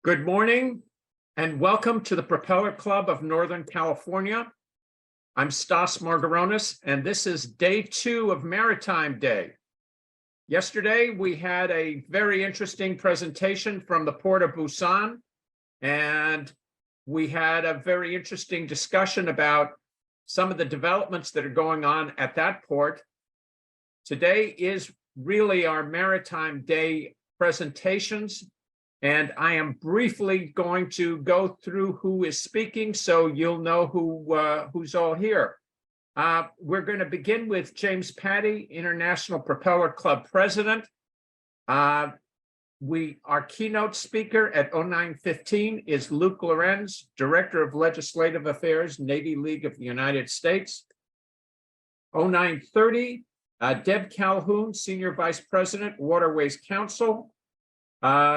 Good morning and welcome to the Propeller Club of Northern California. I'm Stas Margaronis, and this is day 2 of Maritime Day. Yesterday, we had a very interesting presentation from the Port of Busan, and we had a very interesting discussion about some of the developments that are going on at that port. Today is really our Maritime Day presentations, and I am briefly going to go through who is speaking so you'll know who's all here. We're going to begin with James Patti, International Propeller Club President. Our keynote speaker at 09:15 is Luke Lorenz, Director of Legislative Affairs, Navy League of the United States. 09:30, Deb Calhoun, Senior Vice President, Waterways Council.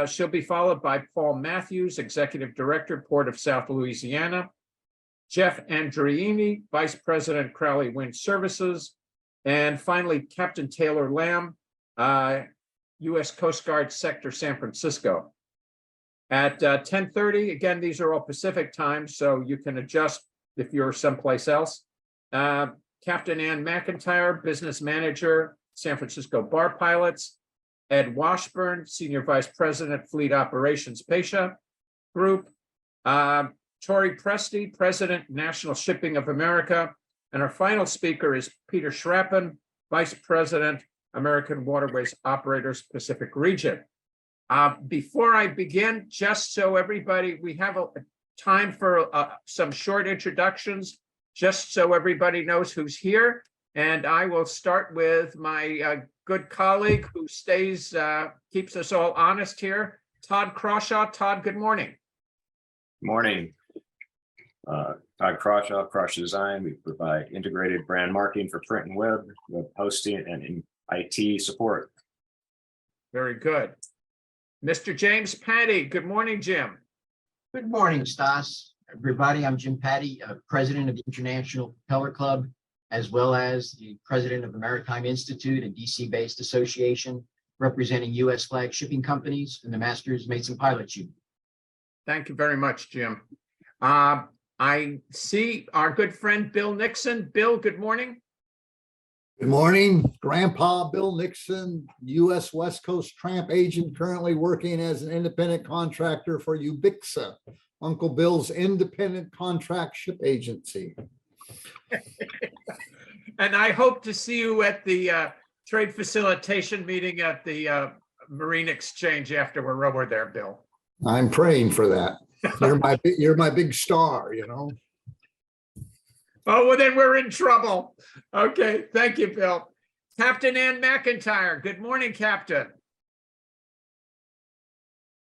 She'll be followed by Paul Matthews, Executive Director, Port of South Louisiana. Jeff Andreini, Vice President, Crowley Wind Services. And finally, Captain Taylor Lamb, U.S. Coast Guard Sector San Francisco. At 10:30, again, these are all Pacific time, so you can adjust if you're someplace else. Captain Ann McIntyre, Business Manager, San Francisco Bar Pilots. Ed Washburn, Senior Vice President, Fleet Operations Pasha Group. Tori Presti, President, National Shipping of America. And our final speaker is Peter Schrappen, Vice President, American Waterways Operators Pacific Region. Before I begin, just so everybody, we have a time for some short introductions, just so everybody knows who's here. And I will start with my good colleague who keeps us all honest here, Todd Crawshaw. Todd, good morning. Morning. Todd Crawshaw, Crawshaw Design. We provide integrated brand marketing for print and web hosting, and IT support. Very good. Mr. James Patti. Good morning, Jim. Good morning, Stas. Everybody, I'm Jim Patti, President of the International Propeller Club, as well as the President of the Maritime Institute, a DC-based association representing U.S. flag shipping companies and the Masters Mates and Pilots Union. Thank you very much, Jim. I see our good friend Bill Nixon. Bill, good morning. Good morning, Grandpa Bill Nixon, U.S. West Coast tramp agent, currently working as an independent contractor for Ubixa, Uncle Bill's independent contract ship agency. And I hope to see you at the trade facilitation meeting at the Marine Exchange after we're over there, Bill. I'm praying for that. You're my big star, you know. Oh, well, then we're in trouble. Okay, thank you, Bill. Captain Ann McIntyre. Good morning, Captain.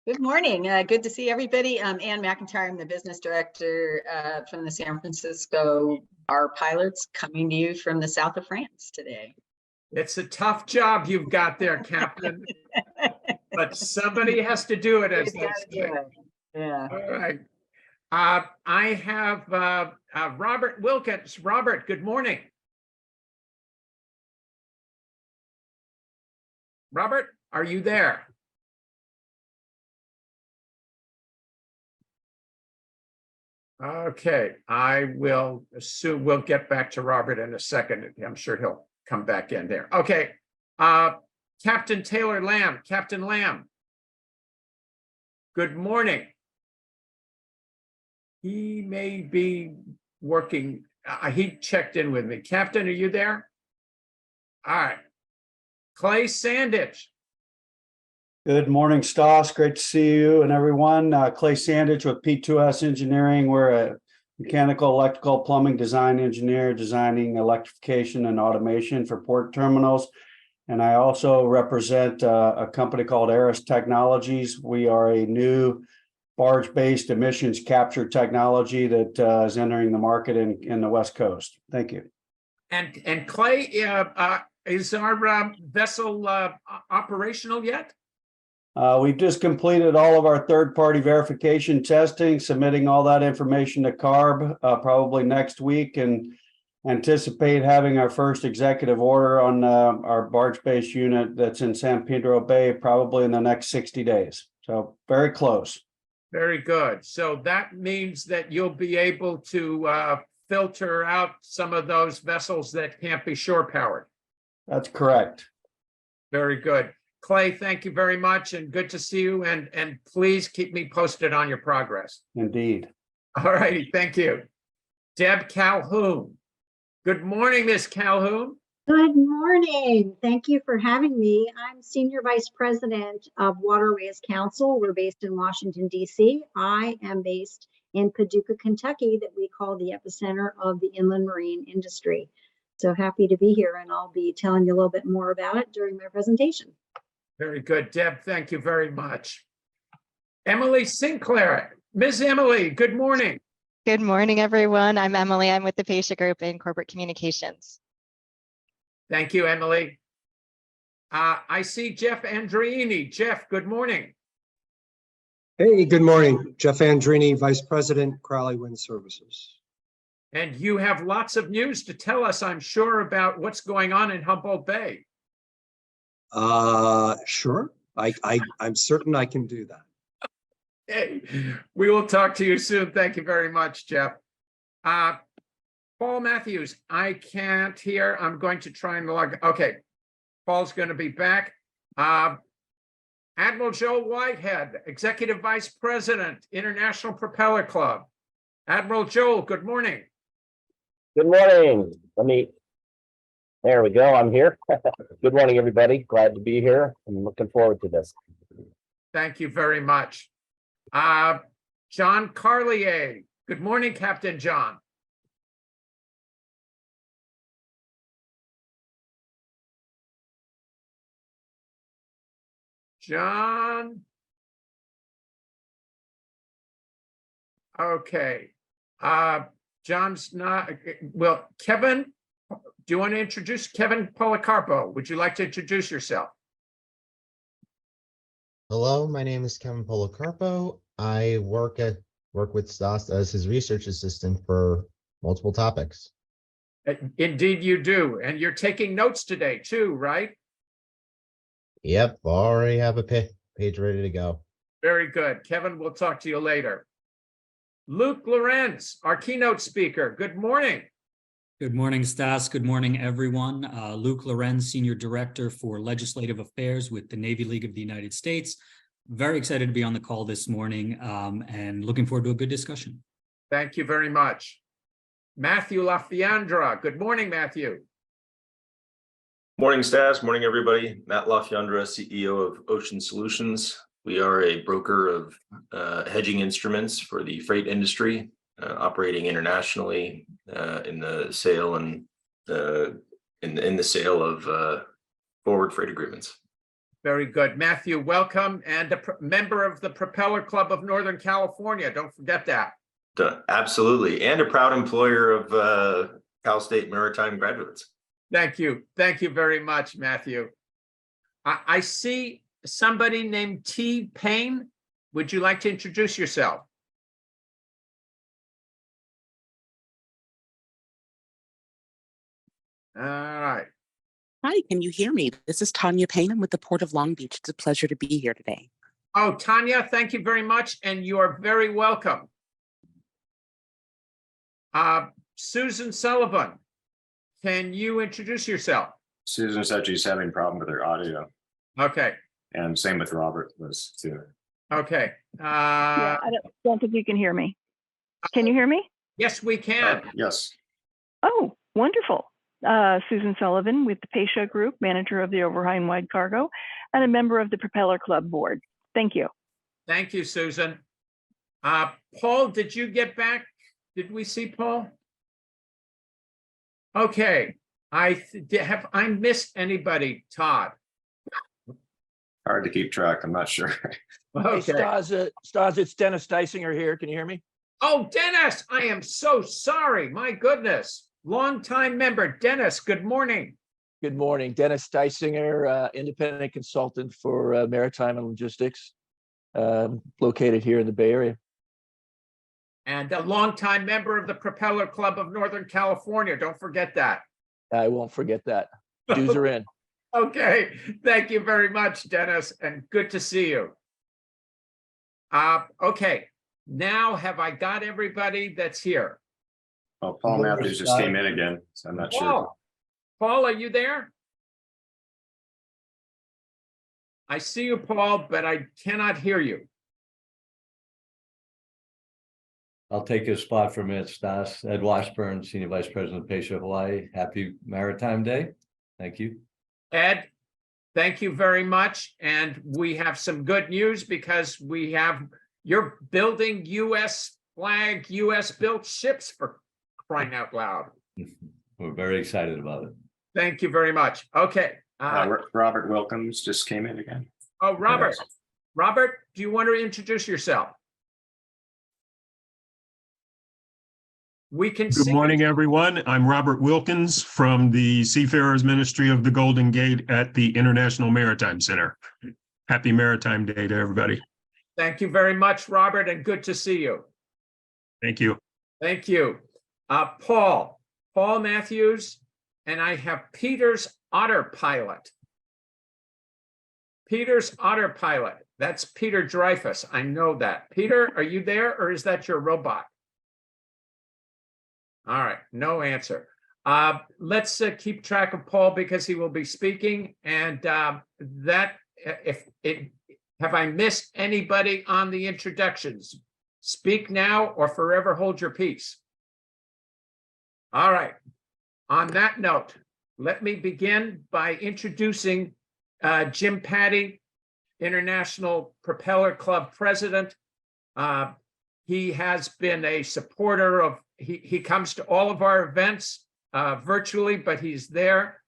Good morning. Good to see everybody. I'm Ann McIntyre. I'm the business director from the San Francisco Bar Pilots, coming to you from the south of France today. It's a tough job you've got there, Captain. But somebody has to do it, as they say. Yeah. All right. I have Robert Wilkins. Robert, good morning. Robert, are you there? Okay, I will assume we'll get back to Robert in a second. I'm sure he'll come back in there. Okay, Captain Taylor Lamb. Captain Lamb, good morning. He may be working. He checked in with me. Captain, are you there? All right. Clay Sandage. Good morning, Stas. Great to see you and everyone. Clay Sandage with P2S Engineering. We're a mechanical, electrical, plumbing design engineer, designing electrification and automation for port terminals. And I also represent a company called Aris Technologies. We are a new barge-based emissions capture technology that is entering the market in the West Coast. Thank you. And Clay, is our vessel operational yet? We've just completed all of our third-party verification testing, submitting all that information to CARB probably next week, and anticipate having our first executive order on our barge-based unit that's in San Pedro Bay probably in the next 60 days. So very close. Very good. So that means that you'll be able to filter out some of those vessels that can't be shore powered. That's correct. Very good. Clay, thank you very much and good to see you. And please keep me posted on your progress. Indeed. All righty, thank you. Deb Calhoun. Good morning, Miss Calhoun. Good morning. Thank you for having me. I'm Senior Vice President of Waterways Council. We're based in Washington, D.C. I am based in Paducah, Kentucky, that we call the epicenter of the inland marine industry. So happy to be here, and I'll be telling you a little bit more about it during my presentation. Very good, Deb. Thank you very much. Emily Sinclair. Ms. Emily, good morning. Good morning, everyone. I'm Emily. I'm with the Pasha Group in Corporate Communications. Thank you, Emily. I see Jeff Andreini. Jeff, good morning. Hey, good morning. Jeff Andreini, Vice President, Crowley Wind Services. And you have lots of news to tell us, I'm sure, about what's going on in Humboldt Bay. Sure. I'm certain I can do that. Hey, we will talk to you soon. Thank you very much, Jeff. Paul Matthews, I can't hear. I'm going to try and log. Okay, Paul's going to be back. Admiral Joe Whitehead, Executive Vice President, International Propeller Club. Admiral Joel, good morning. Good morning. There we go. I'm here. Good morning, everybody. Glad to be here. I'm looking forward to this. Thank you very much. John Carlier. Good morning, Captain John. John. Okay. John's not, well, Kevin, do you want to introduce Kevin Policarpo? Would you like to introduce yourself? Hello, my name is Kevin Policarpo. I work with Stas as his research assistant for multiple topics. Indeed you do. And you're taking notes today too, right? Yep, already have a page ready to go. Very good. Kevin, we'll talk to you later. Luke Lorenz, our keynote speaker. Good morning. Good morning, Stas. Good morning, everyone. Luke Lorenz, Senior Director for Legislative Affairs with the Navy League of the United States. Very excited to be on the call this morning and looking forward to a good discussion. Thank you very much. Matthew LaFiandra. Good morning, Matthew. Morning, Stas. Morning, everybody. Matt LaFiandra, CEO of Ocean Solutions. We are a broker of hedging instruments for the freight industry, operating internationally in the sale and in the sale of forward freight agreements. Very good. Matthew, welcome, and a member of the Propeller Club of Northern California. Don't forget that. Absolutely. And a proud employer of Cal State Maritime graduates. Thank you. Thank you very much, Matthew. I see somebody named T. Payne. Would you like to introduce yourself? All right. Hi, can you hear me? This is Tanya Payne. I'm with the Port of Long Beach. It's a pleasure to be here today. Oh, Tanya, thank you very much, and you are very welcome. Susan Sullivan, can you introduce yourself? Susan said she's having a problem with her audio. Okay. And same with Robert was too. Okay. Yeah, I don't think you can hear me. Can you hear me? Yes, we can. Yes. Oh, wonderful. Susan Sullivan with the Pasha Group, manager of the Overheim Wide Cargo, and a member of the Propeller Club board. Thank you. Thank you, Susan. Paul, did you get back? Did we see Paul? Okay. Have I missed anybody, Todd? Hard to keep track. I'm not sure. Okay. Hey, Stas, it's Dennis Dysinger here. Can you hear me? Oh, Dennis, I am so sorry. My goodness. Longtime member, Dennis, good morning. Good morning. Dennis Dysinger, independent consultant for Maritime and Logistics, located here in the Bay Area. And a longtime member of the Propeller Club of Northern California. Don't forget that. I won't forget that. Dues are in. Okay. Thank you very much, Dennis, and good to see you. Okay, now have I got everybody that's here? Oh, Paul Matthews just came in again, so I'm not sure. Paul, are you there? I see you, Paul, but I cannot hear you. I'll take your spot for a minute, Stas. Ed Washburn, Senior Vice President of Pasha, Hawaii. Happy Maritime Day. Thank you. Ed, thank you very much. And we have some good news because you're building US flag, US built ships, for crying out loud. We're very excited about it. Thank you very much. Okay. Robert Wilkins just came in again. Oh, Robert. Robert, do you want to introduce yourself? We can see. Good morning, everyone. I'm Robert Wilkins from the Seafarers Ministry of the Golden Gate at the International Maritime Center. Happy Maritime Day to everybody. Thank you very much, Robert, and good to see you. Thank you. Thank you. Paul Matthews, and I have Peter's Otter Pilot. Peter's Otter Pilot. That's Peter Dreyfus. I know that. Peter, are you there, or is that your robot? All right, no answer. Let's keep track of Paul because he will be speaking. And have I missed anybody on the introductions? Speak now or forever hold your peace. All right. On that note, let me begin by introducing Jim Patti, International Propeller Club President. He has been a supporter of, he comes to all of our events virtually, but he's there.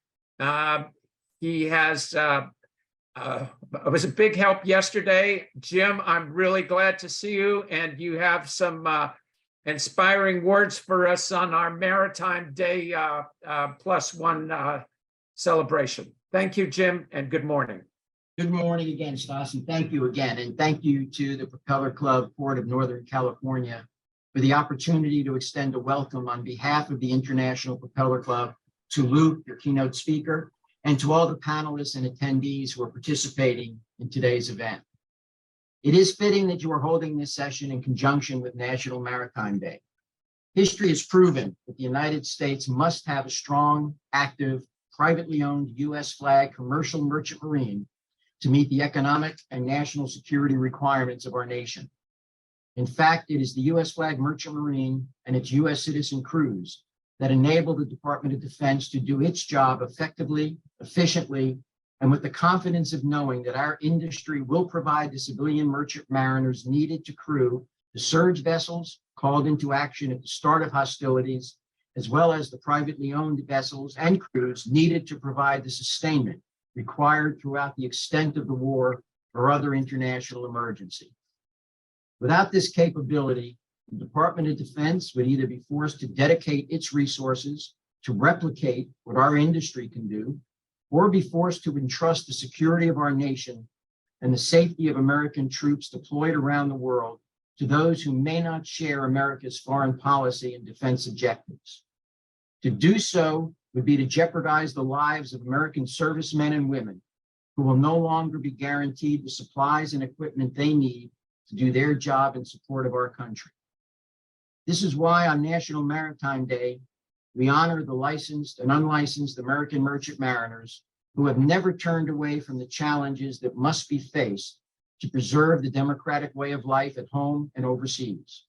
He has, it was a big help yesterday. Jim, I'm really glad to see you, and you have some inspiring words for us on our Maritime Day +1 celebration. Thank you, Jim, and good morning. Good morning again, Stas, and thank you again. And thank you to the Propeller Club Port of Northern California for the opportunity to extend a welcome on behalf of the International Propeller Club to Luke, your keynote speaker, and to all the panelists and attendees who are participating in today's event. It is fitting that you are holding this session in conjunction with National Maritime Day. History has proven that the United States must have a strong, active, privately owned U.S. flag commercial merchant marine to meet the economic and national security requirements of our nation. In fact, it is the U.S. flag merchant marine and its U.S. citizen crews that enable the Department of Defense to do its job effectively, efficiently, and with the confidence of knowing that our industry will provide the civilian merchant mariners needed to crew the surge vessels called into action at the start of hostilities, as well as the privately owned vessels and crews needed to provide the sustainment required throughout the extent of the war or other international emergency. Without this capability, the Department of Defense would either be forced to dedicate its resources to replicate what our industry can do, or be forced to entrust the security of our nation and the safety of American troops deployed around the world to those who may not share America's foreign policy and defense objectives. To do so would be to jeopardize the lives of American servicemen and women who will no longer be guaranteed the supplies and equipment they need to do their job in support of our country. This is why on National Maritime Day, we honor the licensed and unlicensed American merchant mariners who have never turned away from the challenges that must be faced to preserve the democratic way of life at home and overseas.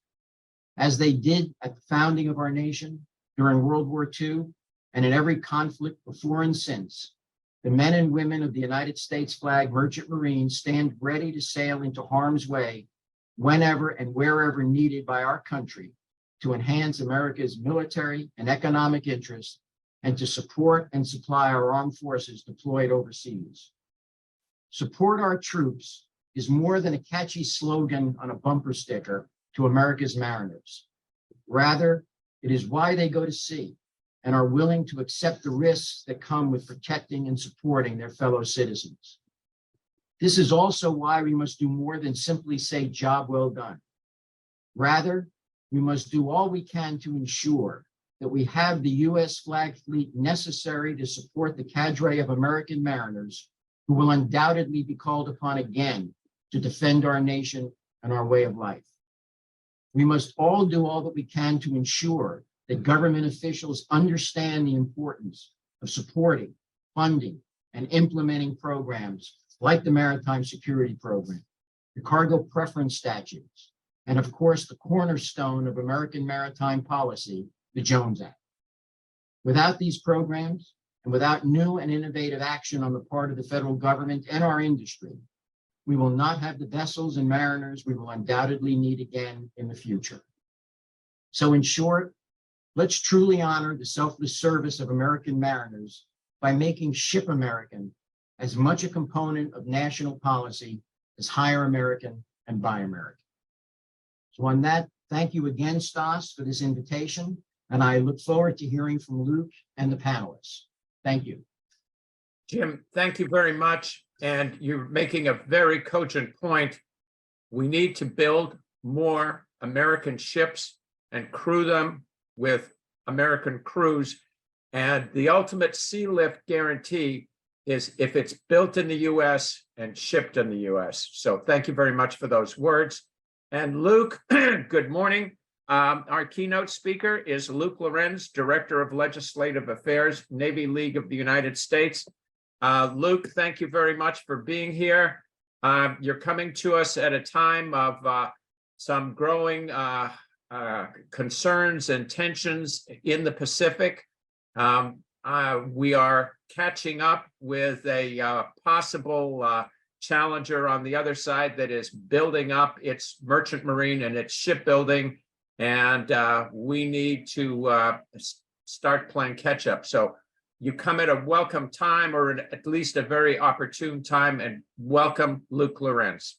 As they did at the founding of our nation during World War II and in every conflict before and since, the men and women of the United States flag merchant marines stand ready to sail into harm's way whenever and wherever needed by our country to enhance America's military and economic interests and to support and supply our armed forces deployed overseas. Support our troops is more than a catchy slogan on a bumper sticker to America's mariners. Rather, it is why they go to sea and are willing to accept the risks that come with protecting and supporting their fellow citizens. This is also why we must do more than simply say job well done. Rather, we must do all we can to ensure that we have the U.S. flag fleet necessary to support the cadre of American mariners who will undoubtedly be called upon again to defend our nation and our way of life. We must all do all that we can to ensure that government officials understand the importance of supporting, funding, and implementing programs like the Maritime Security Program, the Cargo Preference Statutes, and of course, the cornerstone of American maritime policy, the Jones Act. Without these programs, and without new and innovative action on the part of the federal government and our industry, we will not have the vessels and mariners we will undoubtedly need again in the future. So in short, let's truly honor the selfless service of American mariners by making Ship American as much a component of national policy as Hire American and Buy American. So on that, thank you again, Stas, for this invitation, and I look forward to hearing from Luke and the panelists. Thank you. Jim, thank you very much. And you're making a very cogent point. We need to build more American ships and crew them with American crews. And the ultimate sea lift guarantee is if it's built in the US and shipped in the US. So thank you very much for those words. And Luke, good morning. Our keynote speaker is Luke Lorenz, Director of Legislative Affairs, Navy League of the United States. Luke, thank you very much for being here. You're coming to us at a time of some growing concerns and tensions in the Pacific. We are catching up with a possible challenger on the other side that is building up its merchant marine and its shipbuilding, and we need to start playing catch up. So you come at a welcome time, or at least a very opportune time, and welcome, Luke Lorenz.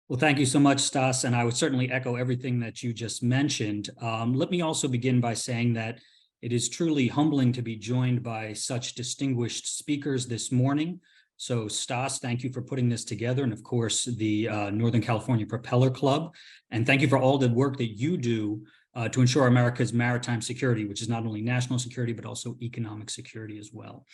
Well, thank you so much, Stas, and I would certainly echo everything that you just mentioned. Let me also begin by saying that it is truly humbling to be joined by such distinguished speakers this morning. So Stas, thank you for putting this together, and of course, the Northern California Propeller Club. And thank you for all the work that you do to ensure America's maritime security, which is not only national security, but also economic security as well.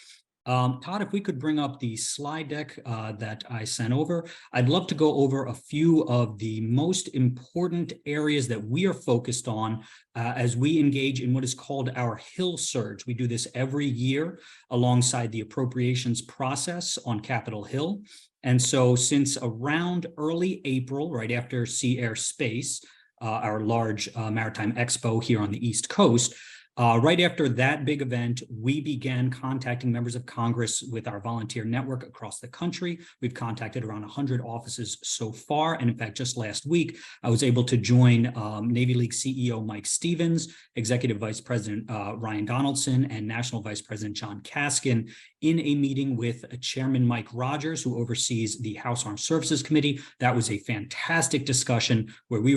Todd, if we could bring up the slide deck that I sent over, I'd love to go over a few of the most important areas that we are focused on as we engage in what is called our Hill Surge. We do this every year alongside the appropriations process on Capitol Hill. And so since around early April, right after Sea Air Space, our large maritime expo here on the East Coast, right after that big event, we began contacting members of Congress with our volunteer network across the country. We've contacted around 100 offices so far. And in fact, just last week, I was able to join Navy League CEO Mike Stevens, Executive Vice President Ryan Donaldson, and National Vice President John Kaskin in a meeting with Chairman Mike Rogers, who oversees the House Armed Services Committee. That was a fantastic discussion where we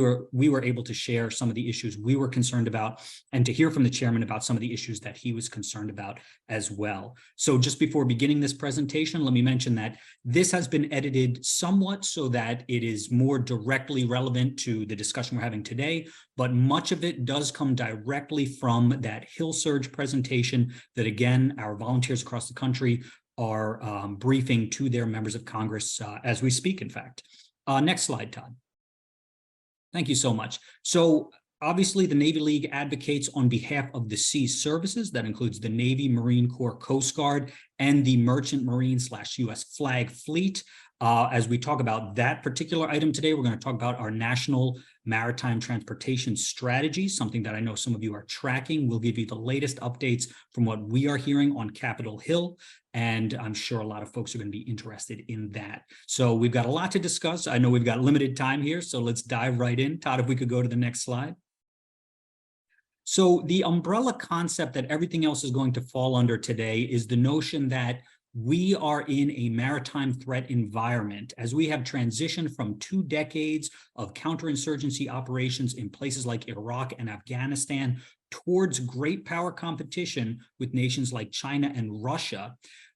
were able to share some of the issues we were concerned about and to hear from the chairman about some of the issues that he was concerned about as well. So just before beginning this presentation, let me mention that this has been edited somewhat so that it is more directly relevant to the discussion we're having today, but much of it does come directly from that Hill Surge presentation that, again, our volunteers across the country are briefing to their members of Congress as we speak, in fact. Next slide, Todd. Thank you so much. So obviously, the Navy League advocates on behalf of the sea services. That includes the Navy, Marine Corps, Coast Guard, and the Merchant Marine / U.S. Flag Fleet. As we talk about that particular item today, we're going to talk about our National Maritime Transportation Strategy, something that I know some of you are tracking. We'll give you the latest updates from what we are hearing on Capitol Hill, and I'm sure a lot of folks are going to be interested in that. So we've got a lot to discuss. I know we've got limited time here, so let's dive right in. Todd, if we could go to the next slide. So the umbrella concept that everything else is going to fall under today is the notion that we are in a maritime threat environment as we have transitioned from 2 decades of counterinsurgency operations in places like Iraq and Afghanistan towards great power competition with nations like China and Russia.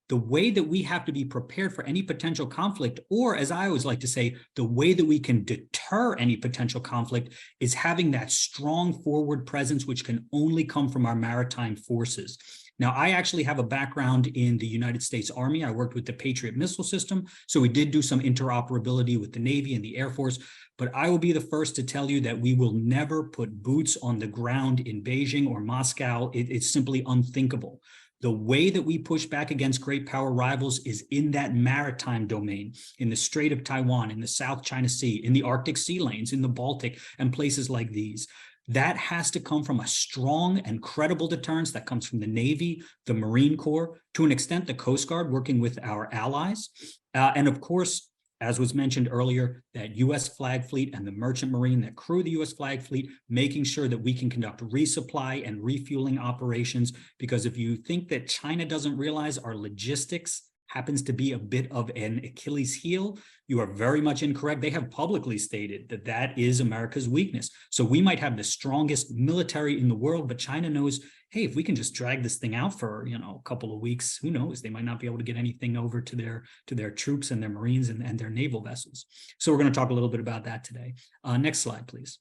The way that we have to be prepared for any potential conflict, or as I always like to say, the way that we can deter any potential conflict is having that strong forward presence, which can only come from our maritime forces. Now, I actually have a background in the United States Army. I worked with the Patriot missile system, so we did do some interoperability with the Navy and the Air Force. But I will be the first to tell you that we will never put boots on the ground in Beijing or Moscow. It's simply unthinkable. The way that we push back against great power rivals is in that maritime domain, in the Strait of Taiwan, in the South China Sea, in the Arctic sea lanes, in the Baltic, and places like these. That has to come from a strong and credible deterrence that comes from the Navy, the Marine Corps, to an extent, the Coast Guard working with our allies. And of course, as was mentioned earlier, that U.S. flag fleet and the merchant marine that crew the U.S. flag fleet, making sure that we can conduct resupply and refueling operations. Because if you think that China doesn't realize our logistics happens to be a bit of an Achilles heel, you are very much incorrect. They have publicly stated that that is America's weakness. So we might have the strongest military in the world, but China knows, hey, if we can just drag this thing out for, a couple of weeks, who knows? They might not be able to get anything over to their troops and their Marines and their naval vessels. So we're going to talk a little bit about that today. Next slide, please.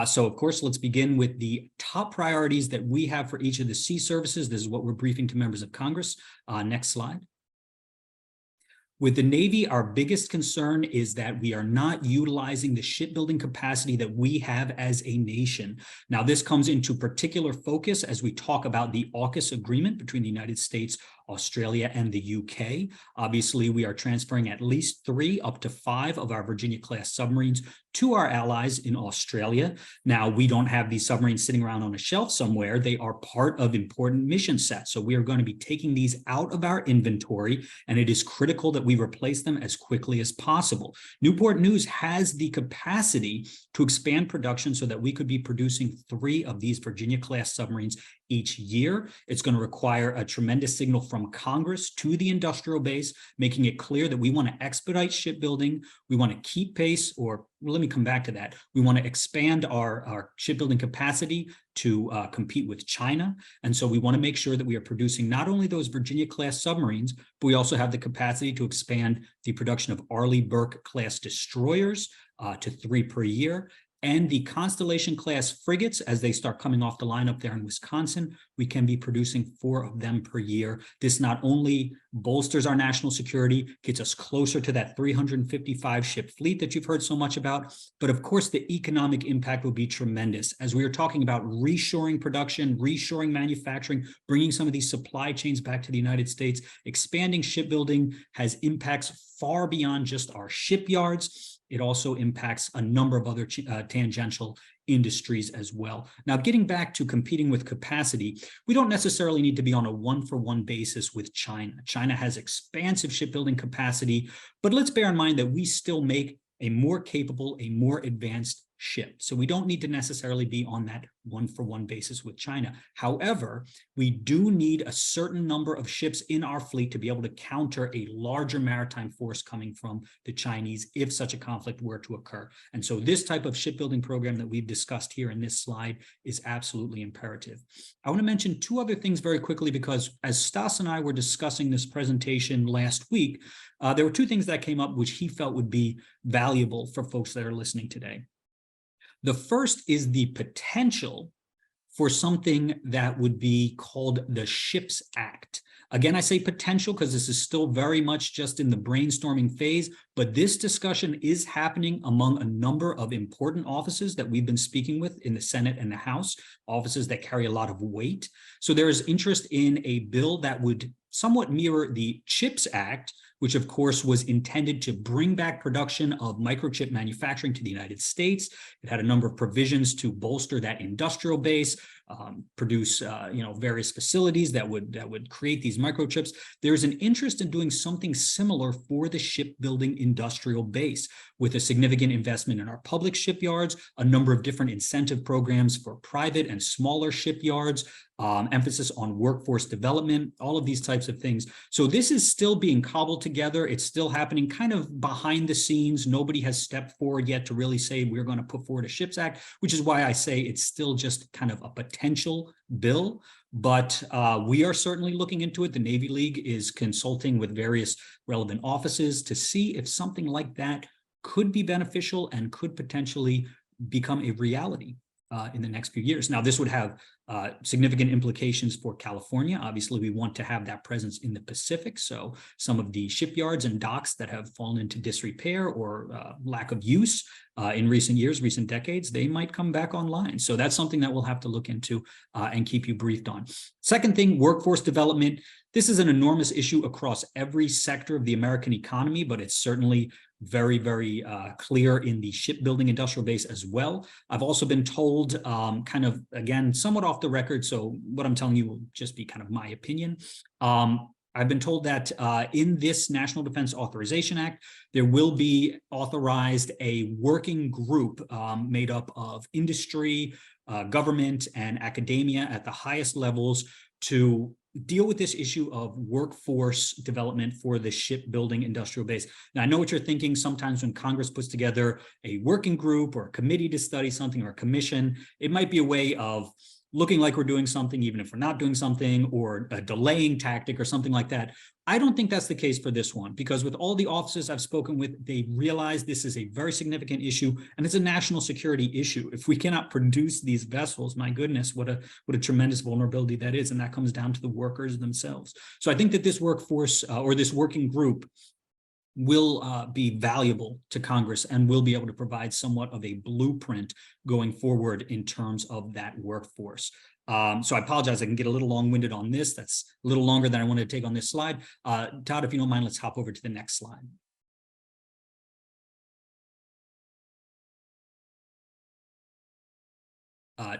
So, of course, let's begin with the top priorities that we have for each of the sea services. This is what we're briefing to members of Congress. Next slide. With the Navy, our biggest concern is that we are not utilizing the shipbuilding capacity that we have as a nation. Now, this comes into particular focus as we talk about the AUKUS agreement between the United States, Australia, and the UK. Obviously, we are transferring at least 3 up to 5 of our Virginia-class submarines to our allies in Australia. Now, we don't have these submarines sitting around on a shelf somewhere. They are part of important mission sets. So we are going to be taking these out of our inventory, and it is critical that we replace them as quickly as possible. Newport News has the capacity to expand production so that we could be producing 3 of these Virginia-class submarines each year. It's going to require a tremendous signal from Congress to the industrial base, making it clear that we want to expedite shipbuilding. We want to keep pace, or let me come back to that. We want to expand our shipbuilding capacity to compete with China. And so we want to make sure that we are producing not only those Virginia-class submarines, but we also have the capacity to expand the production of Arleigh Burke-class destroyers to 3 per year. And the Constellation-class frigates, as they start coming off the line up there in Wisconsin, we can be producing 4 of them per year. This not only bolsters our national security, gets us closer to that 355-ship fleet that you've heard so much about, but of course the economic impact will be tremendous. As we are talking about reshoring production, reshoring manufacturing, bringing some of these supply chains back to the United States, expanding shipbuilding has impacts far beyond just our shipyards. It also impacts a number of other tangential industries as well. Now, getting back to competing with capacity, we don't necessarily need to be on a one-for-one basis with China. China has expansive shipbuilding capacity, but let's bear in mind that we still make a more capable, a more advanced ship. So we don't need to necessarily be on that one-for-one basis with China. However, we do need a certain number of ships in our fleet to be able to counter a larger maritime force coming from the Chinese if such a conflict were to occur. And so this type of shipbuilding program that we've discussed here in this slide is absolutely imperative. I want to mention 2 other things very quickly, because as Stas and I were discussing this presentation last week, there were 2 things that came up which he felt would be valuable for folks that are listening today. The first is the potential for something that would be called the SHIPS Act. Again, I say potential because this is still very much just in the brainstorming phase, but this discussion is happening among a number of important offices that we've been speaking with in the Senate and the House, offices that carry a lot of weight. So there is interest in a bill that would somewhat mirror the CHIPS Act, which of course was intended to bring back production of microchip manufacturing to the United States. It had a number of provisions to bolster that industrial base, produce various facilities that would create these microchips. There's an interest in doing something similar for the shipbuilding industrial base, with a significant investment in our public shipyards, a number of different incentive programs for private and smaller shipyards, emphasis on workforce development, all of these types of things. So this is still being cobbled together. It's still happening kind of behind the scenes. Nobody has stepped forward yet to really say we're going to put forward a SHIPS Act, which is why I say it's still just kind of a potential bill. But we are certainly looking into it. The Navy League is consulting with various relevant offices to see if something like that could be beneficial and could potentially become a reality in the next few years. Now, this would have significant implications for California. Obviously, we want to have that presence in the Pacific. So some of the shipyards and docks that have fallen into disrepair or lack of use in recent years, recent decades, they might come back online. So that's something that we'll have to look into and keep you briefed on. Second thing, workforce development. This is an enormous issue across every sector of the American economy, but it's certainly very, very clear in the shipbuilding industrial base as well. I've also been told, kind of, again, somewhat off the record, so what I'm telling you will just be kind of my opinion. I've been told that in this National Defense Authorization Act, there will be authorized a working group made up of industry, government, and academia at the highest levels to deal with this issue of workforce development for the shipbuilding industrial base. Now, I know what you're thinking. Sometimes when Congress puts together a working group or a committee to study something or a commission, it might be a way of looking like we're doing something, even if we're not doing something, or a delaying tactic or something like that. I don't think that's the case for this one, because with all the officers I've spoken with, they realize this is a very significant issue and it's a national security issue. If we cannot produce these vessels, my goodness, what a tremendous vulnerability that is. And that comes down to the workers themselves. So I think that this workforce or this working group will be valuable to Congress and will be able to provide somewhat of a blueprint going forward in terms of that workforce. So I apologize, I can get a little long-winded on this. That's a little longer than I wanted to take on this slide. Todd, if you don't mind, let's hop over to the next slide.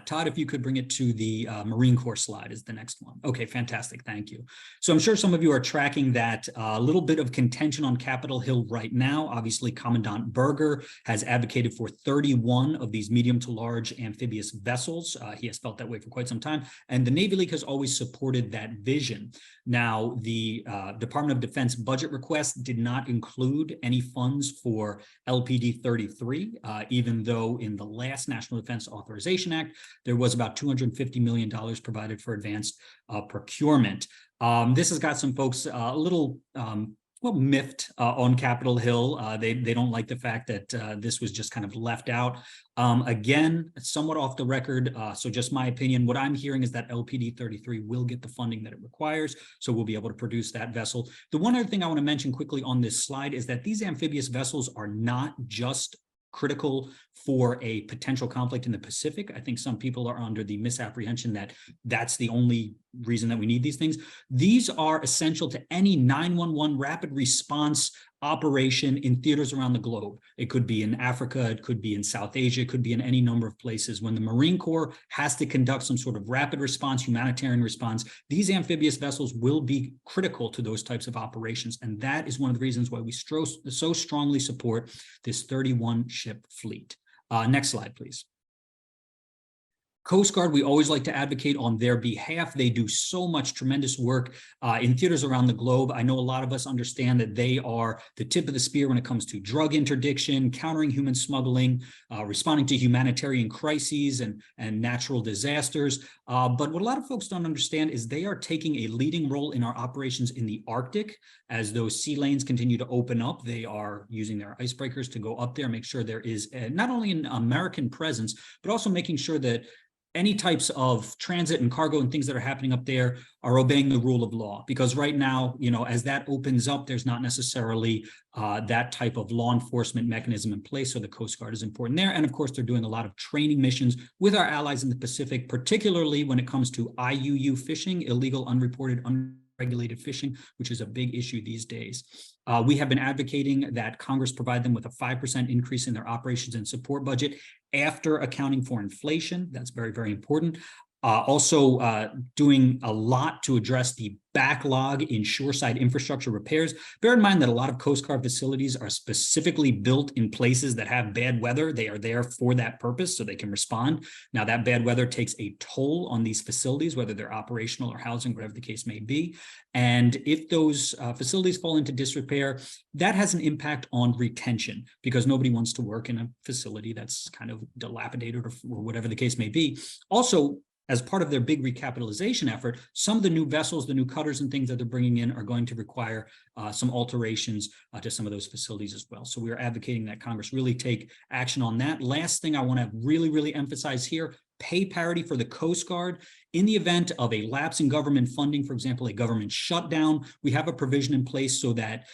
Todd, if you could bring it to the Marine Corps slide is the next one. Okay, fantastic. Thank you. So I'm sure some of you are tracking that little bit of contention on Capitol Hill right now. Obviously, Commandant Berger has advocated for 31 of these medium to large amphibious vessels. He has felt that way for quite some time. And the Navy League has always supported that vision. Now, the Department of Defense budget request did not include any funds for LPD 33, even though in the last National Defense Authorization Act, there was about $250 million provided for advanced procurement. This has got some folks a little well, miffed on Capitol Hill. They don't like the fact that this was just kind of left out. Again, somewhat off the record, so just my opinion, what I'm hearing is that LPD 33 will get the funding that it requires, so we'll be able to produce that vessel. The one other thing I want to mention quickly on this slide is that these amphibious vessels are not just critical for a potential conflict in the Pacific. I think some people are under the misapprehension that that's the only reason that we need these things. These are essential to any 911 rapid response operation in theaters around the globe. It could be in Africa, it could be in South Asia, it could be in any number of places. When the Marine Corps has to conduct some sort of rapid response, humanitarian response, these amphibious vessels will be critical to those types of operations. And that is one of the reasons why we so strongly support this 31 ship fleet. Next slide, please. Coast Guard, we always like to advocate on their behalf. They do so much tremendous work in theaters around the globe. I know a lot of us understand that they are the tip of the spear when it comes to drug interdiction, countering human smuggling, responding to humanitarian crises and natural disasters. But what a lot of folks don't understand is they are taking a leading role in our operations in the Arctic. As those sea lanes continue to open up, they are using their icebreakers to go up there, make sure there is not only an American presence, but also making sure that any types of transit and cargo and things that are happening up there are obeying the rule of law. Because right now, you know, as that opens up, there's not necessarily that type of law enforcement mechanism in place. So the Coast Guard is important there. And of course, they're doing a lot of training missions with our allies in the Pacific, particularly when it comes to IUU fishing, illegal, unreported, unregulated fishing, which is a big issue these days. We have been advocating that Congress provide them with a 5% increase in their operations and support budget after accounting for inflation. That's very, very important. Also doing a lot to address the backlog in shoreside infrastructure repairs. Bear in mind that a lot of Coast Guard facilities are specifically built in places that have bad weather. They are there for that purpose so they can respond. Now that bad weather takes a toll on these facilities, whether they're operational or housing, whatever the case may be. And if those facilities fall into disrepair, that has an impact on retention because nobody wants to work in a facility that's kind of dilapidated or whatever the case may be. Also, as part of their big recapitalization effort, some of the new vessels, the new cutters and things that they're bringing in are going to require some alterations to some of those facilities as well. So we are advocating that Congress really take action on that. Last thing I want to really, really emphasize here, pay parity for the Coast Guard. In the event of a lapse in government funding, for example, a government shutdown, we have a provision in place so that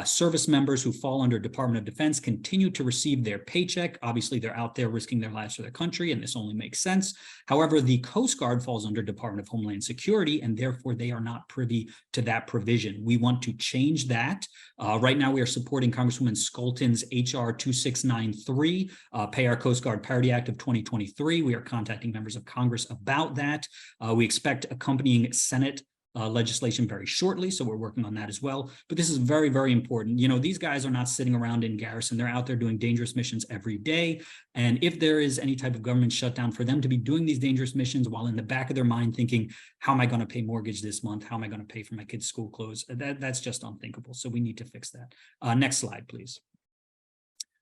service members who fall under Department of Defense continue to receive their paycheck. Obviously, they're out there risking their lives for their country, and this only makes sense. However, the Coast Guard falls under Department of Homeland Security, and therefore they are not privy to that provision. We want to change that. Right now, we are supporting Congresswoman Skolton's HR 2693, Pay Our Coast Guard Parity Act of 2023. We are contacting members of Congress about that. We expect accompanying Senate legislation very shortly, so we're working on that as well. But this is very, very important. You know, these guys are not sitting around in garrison. They're out there doing dangerous missions every day. And if there is any type of government shutdown, for them to be doing these dangerous missions while in the back of their mind thinking, how am I going to pay mortgage this month? How am I going to pay for my kids' school clothes? That's just unthinkable. So we need to fix that. Next slide, please.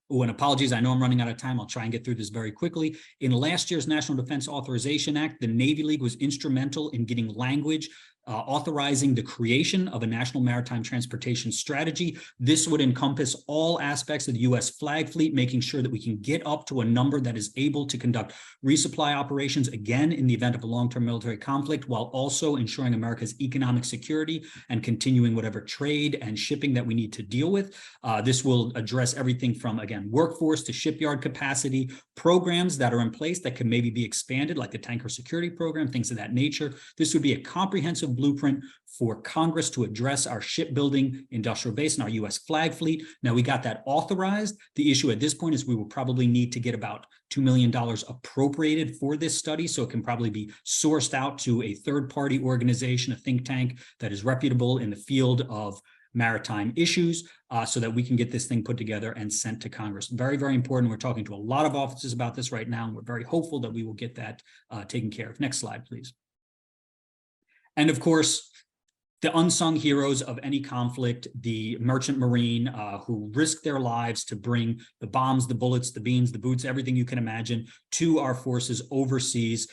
Oh, and apologies, I know I'm running out of time. I'll try and get through this very quickly. In last year's National Defense Authorization Act, the Navy League was instrumental in getting language authorizing the creation of a national maritime transportation strategy. This would encompass all aspects of the U.S. flag fleet, making sure that we can get up to a number that is able to conduct resupply operations, again, in the event of a long-term military conflict, while also ensuring America's economic security and continuing whatever trade and shipping that we need to deal with. This will address everything from, again, workforce to shipyard capacity, programs that are in place that can maybe be expanded, like the Tanker Security Program, things of that nature. This would be a comprehensive blueprint for Congress to address our shipbuilding industrial base and our U.S. flag fleet. Now, we got that authorized. The issue at this point is we will probably need to get about $2 million appropriated for this study, so it can probably be sourced out to a third-party organization, a think tank that is reputable in the field of maritime issues, so that we can get this thing put together and sent to Congress. Very, very important. We're talking to a lot of offices about this right now, and we're very hopeful that we will get that taken care of. Next slide, please. And of course, the unsung heroes of any conflict, the merchant marine who risk their lives to bring the bombs, the bullets, the beans, the boots, everything you can imagine to our forces overseas.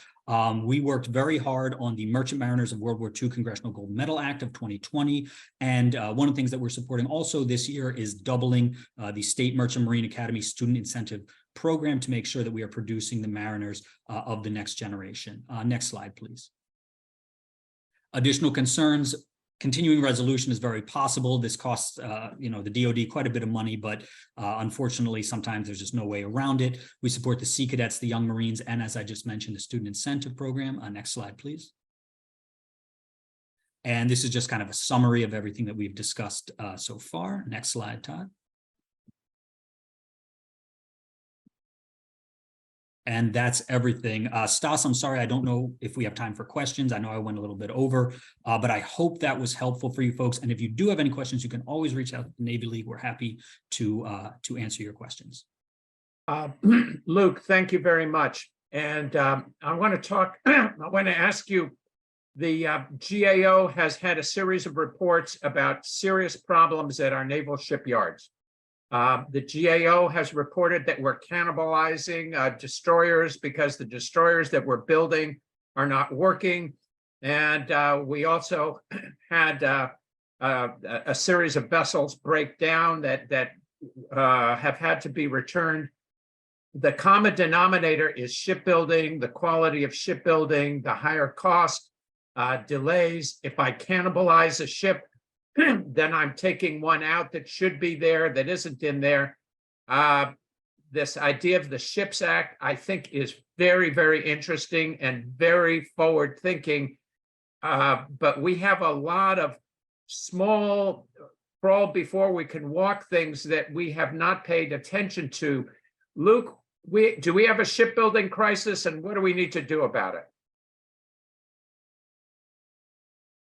We worked very hard on the Merchant Mariners of World War II Congressional Gold Medal Act of 2020. And one of the things that we're supporting also this year is doubling the State Merchant Marine Academy Student Incentive Program to make sure that we are producing the mariners of the next generation. Next slide, please. Additional concerns. Continuing resolution is very possible. This costs, the DoD quite a bit of money, but unfortunately, sometimes there's just no way around it. We support the Sea Cadets, the Young Marines, and as I just mentioned, the Student Incentive Program. Next slide, please. And this is just kind of a summary of everything that we've discussed so far. Next slide, Todd. And that's everything. Stas, I'm sorry, I don't know if we have time for questions. I know I went a little bit over, but I hope that was helpful for you folks. And if you do have any questions, you can always reach out to the Navy League. We're happy to answer your questions. Luke, thank you very much. And I want to ask you, the GAO has had a series of reports about serious problems at our naval shipyards. The GAO has reported that we're cannibalizing destroyers because the destroyers that we're building are not working. And we also had a series of vessels break down that have had to be returned. The common denominator is shipbuilding, the quality of shipbuilding, the higher cost, delays. If I cannibalize a ship, then I'm taking one out that should be there, that isn't in there. This idea of the SHIPS Act, I think, is very, very interesting and very forward thinking. But we have a lot of small crawl before we can walk things that we have not paid attention to. Luke, do we have a shipbuilding crisis, and what do we need to do about it?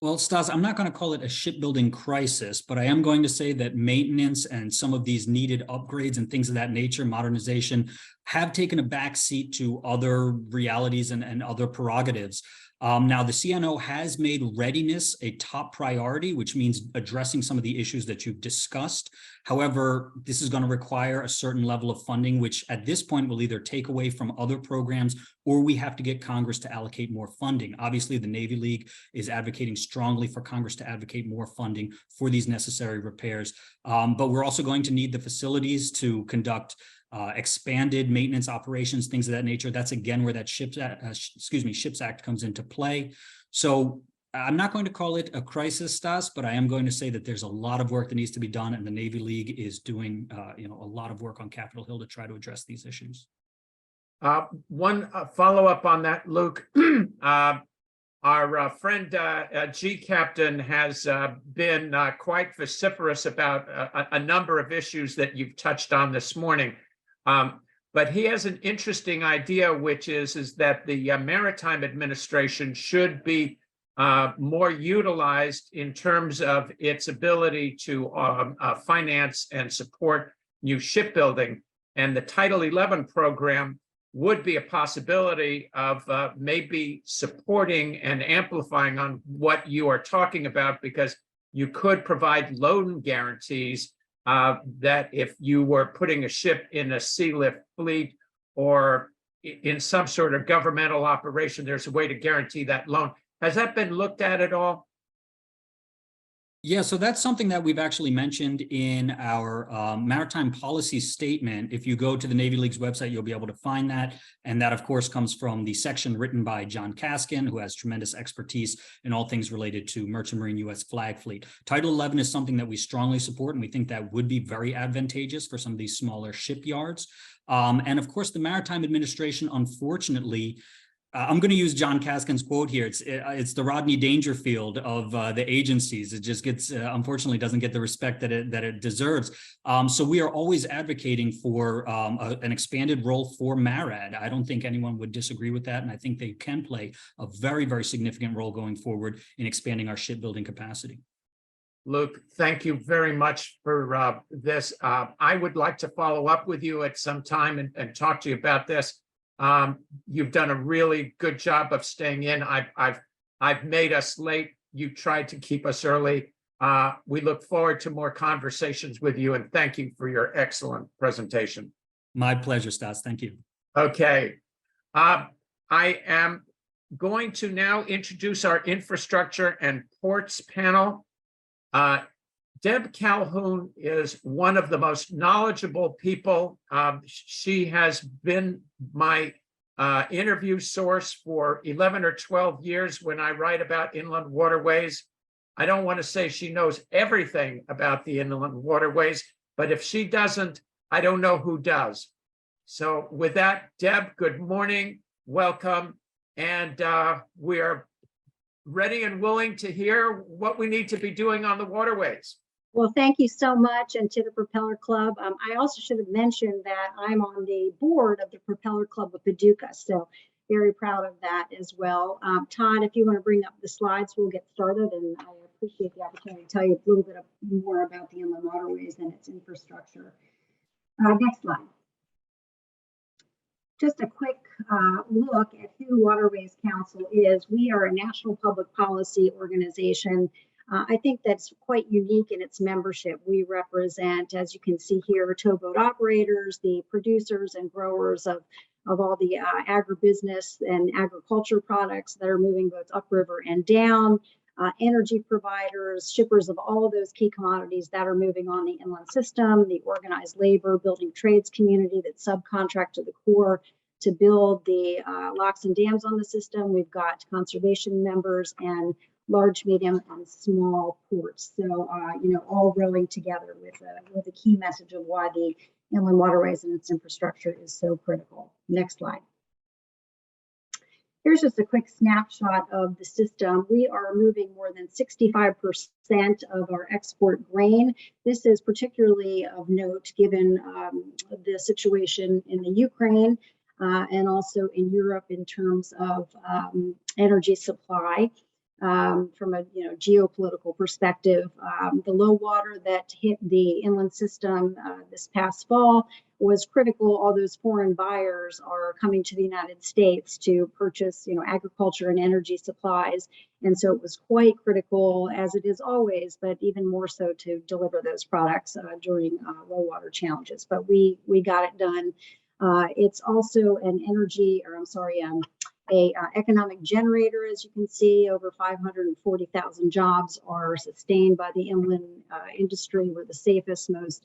Well, Stas, I'm not going to call it a shipbuilding crisis, but I am going to say that maintenance and some of these needed upgrades and things of that nature, modernization, have taken a backseat to other realities and other prerogatives. Now, the CNO has made readiness a top priority, which means addressing some of the issues that you've discussed. However, this is going to require a certain level of funding, which at this point will either take away from other programs or we have to get Congress to allocate more funding. Obviously, the Navy League is advocating strongly for Congress to advocate more funding for these necessary repairs. But we're also going to need the facilities to conduct expanded maintenance operations, things of that nature. That's again where that Ships Act comes into play. So I'm not going to call it a crisis, Stas, but I am going to say that there's a lot of work that needs to be done, and the Navy League is doing a lot of work on Capitol Hill to try to address these issues. One follow-up on that, Luke. Our friend G Captain has been quite vociferous about a number of issues that you've touched on this morning. But he has an interesting idea, which is that the Maritime Administration should be more utilized in terms of its ability to finance and support new shipbuilding. And the Title 11 program would be a possibility of maybe supporting and amplifying on what you are talking about, because you could provide loan guarantees that if you were putting a ship in a sea lift fleet or in some sort of governmental operation, there's a way to guarantee that loan. Has that been looked at all? Yeah, so that's something that we've actually mentioned in our maritime policy statement. If you go to the Navy League's website, you'll be able to find that. And that, of course, comes from the section written by John Kaskin, who has tremendous expertise in all things related to Merchant Marine U.S. flag fleet. Title 11 is something that we strongly support, and we think that would be very advantageous for some of these smaller shipyards. And of course, the Maritime Administration, unfortunately, I'm going to use John Kaskin's quote here. It's the Rodney Dangerfield of the agencies. It just gets, unfortunately, doesn't get the respect that it deserves. So we are always advocating for an expanded role for MARAD. I don't think anyone would disagree with that, and I think they can play a very, very significant role going forward in expanding our shipbuilding capacity. Luke, thank you very much for this. I would like to follow up with you at some time and talk to you about this. You've done a really good job of staying in. I've made us late. You tried to keep us early. We look forward to more conversations with you, and thank you for your excellent presentation. My pleasure, Stas. Thank you. Okay. I am going to now introduce our infrastructure and ports panel. Deb Calhoun is one of the most knowledgeable people. She has been my interview source for 11 or 12 years when I write about inland waterways. I don't want to say she knows everything about the inland waterways, but if she doesn't, I don't know who does. So with that, Deb, good morning, welcome. And we are ready and willing to hear what we need to be doing on the waterways. Well, thank you so much, and to the Propeller Club. I also should have mentioned that I'm on the board of the Propeller Club of Paducah, so very proud of that as well. Todd, if you want to bring up the slides, we'll get started, and I appreciate the opportunity to tell you a little bit more about the inland waterways and its infrastructure. Next slide. Just a quick look at who Waterways Council is. We are a national public policy organization. I think that's quite unique in its membership. We represent, as you can see here, towboat operators, the producers and growers of all the agribusiness and agriculture products that are moving both upriver and down, energy providers, shippers of all of those key commodities that are moving on the inland system, the organized labor, building trades community that subcontract to the Corps to build the locks and dams on the system. We've got conservation members and large, medium, and small ports. So, all rowing together with a key message of why the inland waterways and its infrastructure is so critical. Next slide. Here's just a quick snapshot of the system. We are moving more than 65% of our export grain. This is particularly of note given the situation in the Ukraine and also in Europe in terms of energy supply. From a geopolitical perspective, the low water that hit the inland system this past fall was critical. All those foreign buyers are coming to the United States to purchase, agriculture and energy supplies, and so it was quite critical, as it is always, but even more so to deliver those products during low water challenges. But we got it done. It's also a economic generator, as you can see. Over 540,000 jobs are sustained by the inland industry. We're the safest, most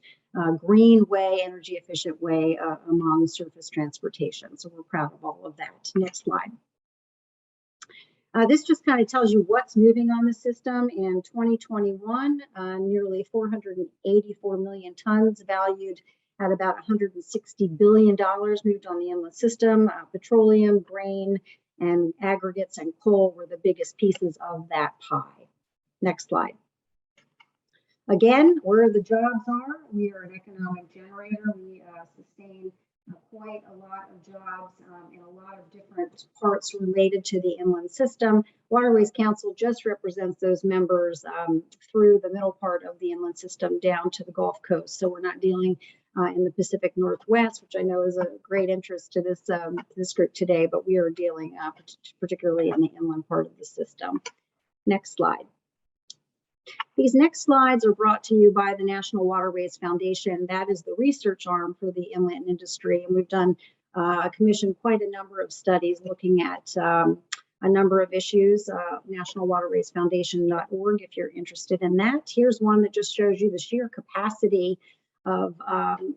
green way, energy efficient way among surface transportation. So we're proud of all of that. Next slide. This just kind of tells you what's moving on the system. In 2021, nearly 484 million tons valued at about $160 billion moved on the inland system. Petroleum, grain, and aggregates and coal were the biggest pieces of that pie. Next slide. Again, where the jobs are, we are an economic generator. We sustain quite a lot of jobs in a lot of different parts related to the inland system. Waterways Council just represents those members through the middle part of the inland system down to the Gulf Coast. So we're not dealing in the Pacific Northwest, which I know is a great interest to this group today, but we are dealing particularly in the inland part of the system. Next slide. These next slides are brought to you by the National Waterways Foundation. That is the research arm for the inland industry. And we've commissioned quite a number of studies looking at a number of issues. nationalwaterwaysfoundation.org if you're interested in that. Here's one that just shows you the sheer capacity of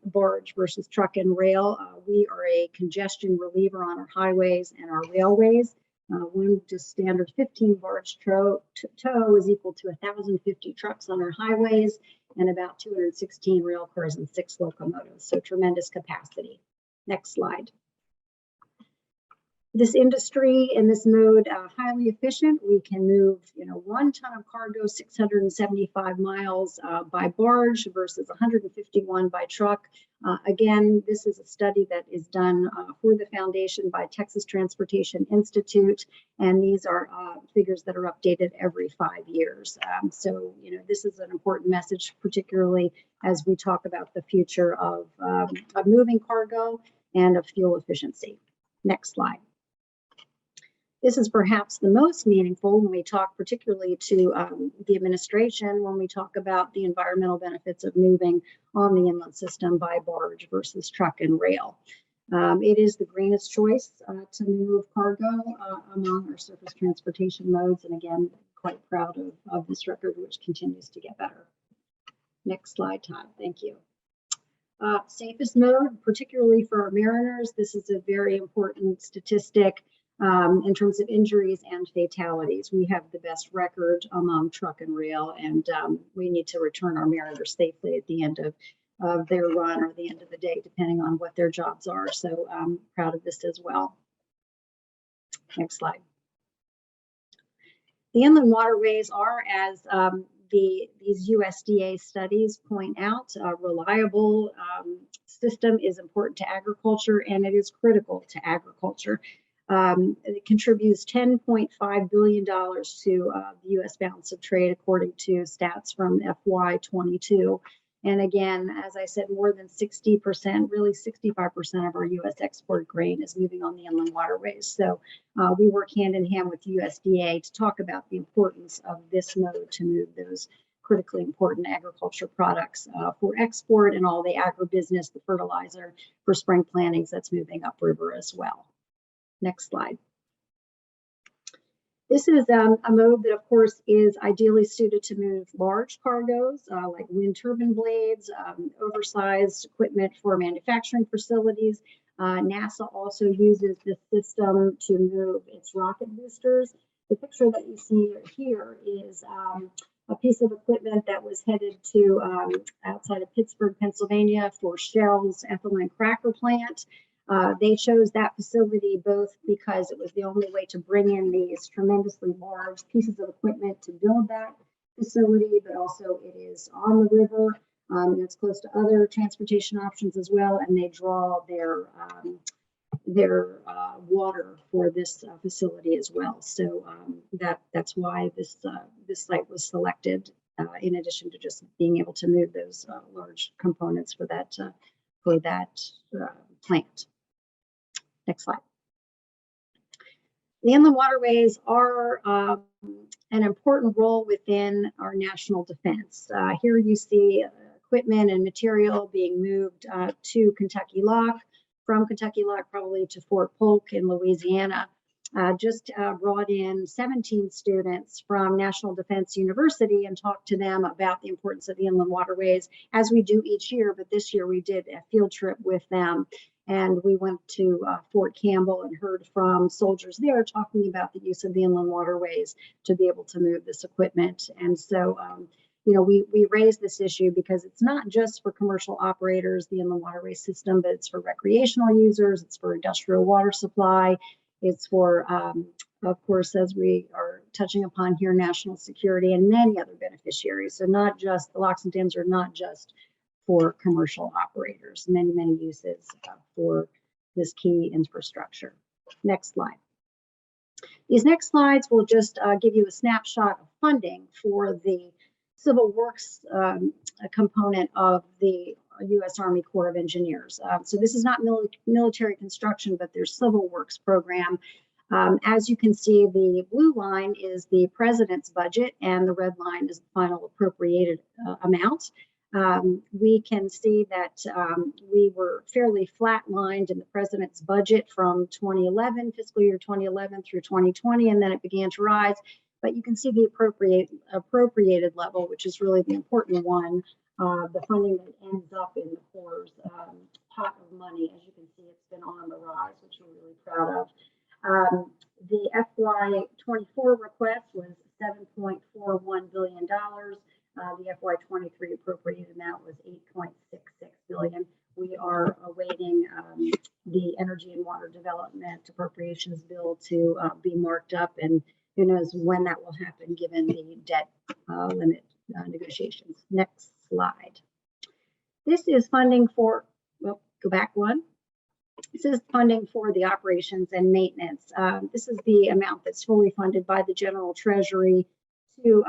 barge versus truck and rail. We are a congestion reliever on our highways and our railways. One just standard 15 barge tow is equal to 1,050 trucks on our highways and about 216 rail cars and 6 locomotives. So tremendous capacity. Next slide. This industry in this mode, highly efficient. We can move, 1 ton of cargo 675 miles by barge versus 151 by truck. Again, this is a study that is done for the foundation by Texas Transportation Institute, and these are figures that are updated every 5 years. So, this is an important message, particularly as we talk about the future of moving cargo and of fuel efficiency. Next slide. This is perhaps the most meaningful when we talk particularly to the administration, when we talk about the environmental benefits of moving on the inland system by barge versus truck and rail. It is the greenest choice to move cargo among our surface transportation modes. And again, quite proud of this record, which continues to get better. Next slide, Todd. Thank you. Safest mode, particularly for our mariners, this is a very important statistic. In terms of injuries and fatalities, we have the best record among truck and rail, and we need to return our mariners safely at the end of their run or the end of the day, depending on what their jobs are. So I'm proud of this as well. Next slide. The inland waterways are, as these USDA studies point out, a reliable system is important to agriculture, and it is critical to agriculture. It contributes $10.5 billion to the U.S. balance of trade, according to stats from FY22. And again, as I said, more than 60%, really 65% of our U.S. export grain is moving on the inland waterways. So we work hand in hand with USDA to talk about the importance of this mode to move those critically important agriculture products for export, and all the agribusiness, the fertilizer for spring plantings that's moving upriver as well. Next slide. This is a mode that, of course, is ideally suited to move large cargoes like wind turbine blades, oversized equipment for manufacturing facilities. NASA also uses this system to move its rocket boosters. The picture that you see here is a piece of equipment that was headed to outside of Pittsburgh, Pennsylvania for Shell's ethylene cracker plant. They chose that facility both because it was the only way to bring in these tremendously large pieces of equipment to build that facility, but also it is on the river, and it's close to other transportation options as well, and they draw their water for this facility as well. So that's why this site was selected, in addition to just being able to move those large components for that plant. Next slide. The inland waterways are an important role within our national defense. Here you see equipment and material being moved to Kentucky Lock, from Kentucky Lock probably to Fort Polk in Louisiana. just brought in 17 students from National Defense University and talked to them about the importance of the inland waterways, as we do each year. But this year we did a field trip with them, and we went to Fort Campbell and heard from soldiers there talking about the use of the inland waterways to be able to move this equipment. And so, you know, we raised this issue because it's not just for commercial operators, the inland waterway system, but it's for recreational users, it's for industrial water supply, it's for, of course, as we are touching upon here, national security and many other beneficiaries. So not just, the locks and dams are not just for commercial operators, many uses for this key infrastructure. Next slide. These next slides will just give you a snapshot of funding for the Civil Works component of the U.S. Army Corps of Engineers. So this is not military construction, but their Civil Works program. As you can see, the blue line is the president's budget and the red line is the final appropriated amount. We can see that we were fairly flatlined in the president's budget from 2011, fiscal year 2011 through 2020, and then it began to rise. But you can see the appropriated level, which is really the important one, the funding that ends up in the Corps' pot of money. As you can see, it's been on the rise, which we're really proud of. The FY24 request was $7.41 billion. The FY23 appropriated amount was $8.66 billion. We are awaiting the Energy and Water Development Appropriations Bill to be marked up, and who knows when that will happen given the debt limit negotiations. Next slide. This is funding for, well, go back one. This is funding for the operations and maintenance. This is the amount that's fully funded by the General Treasury to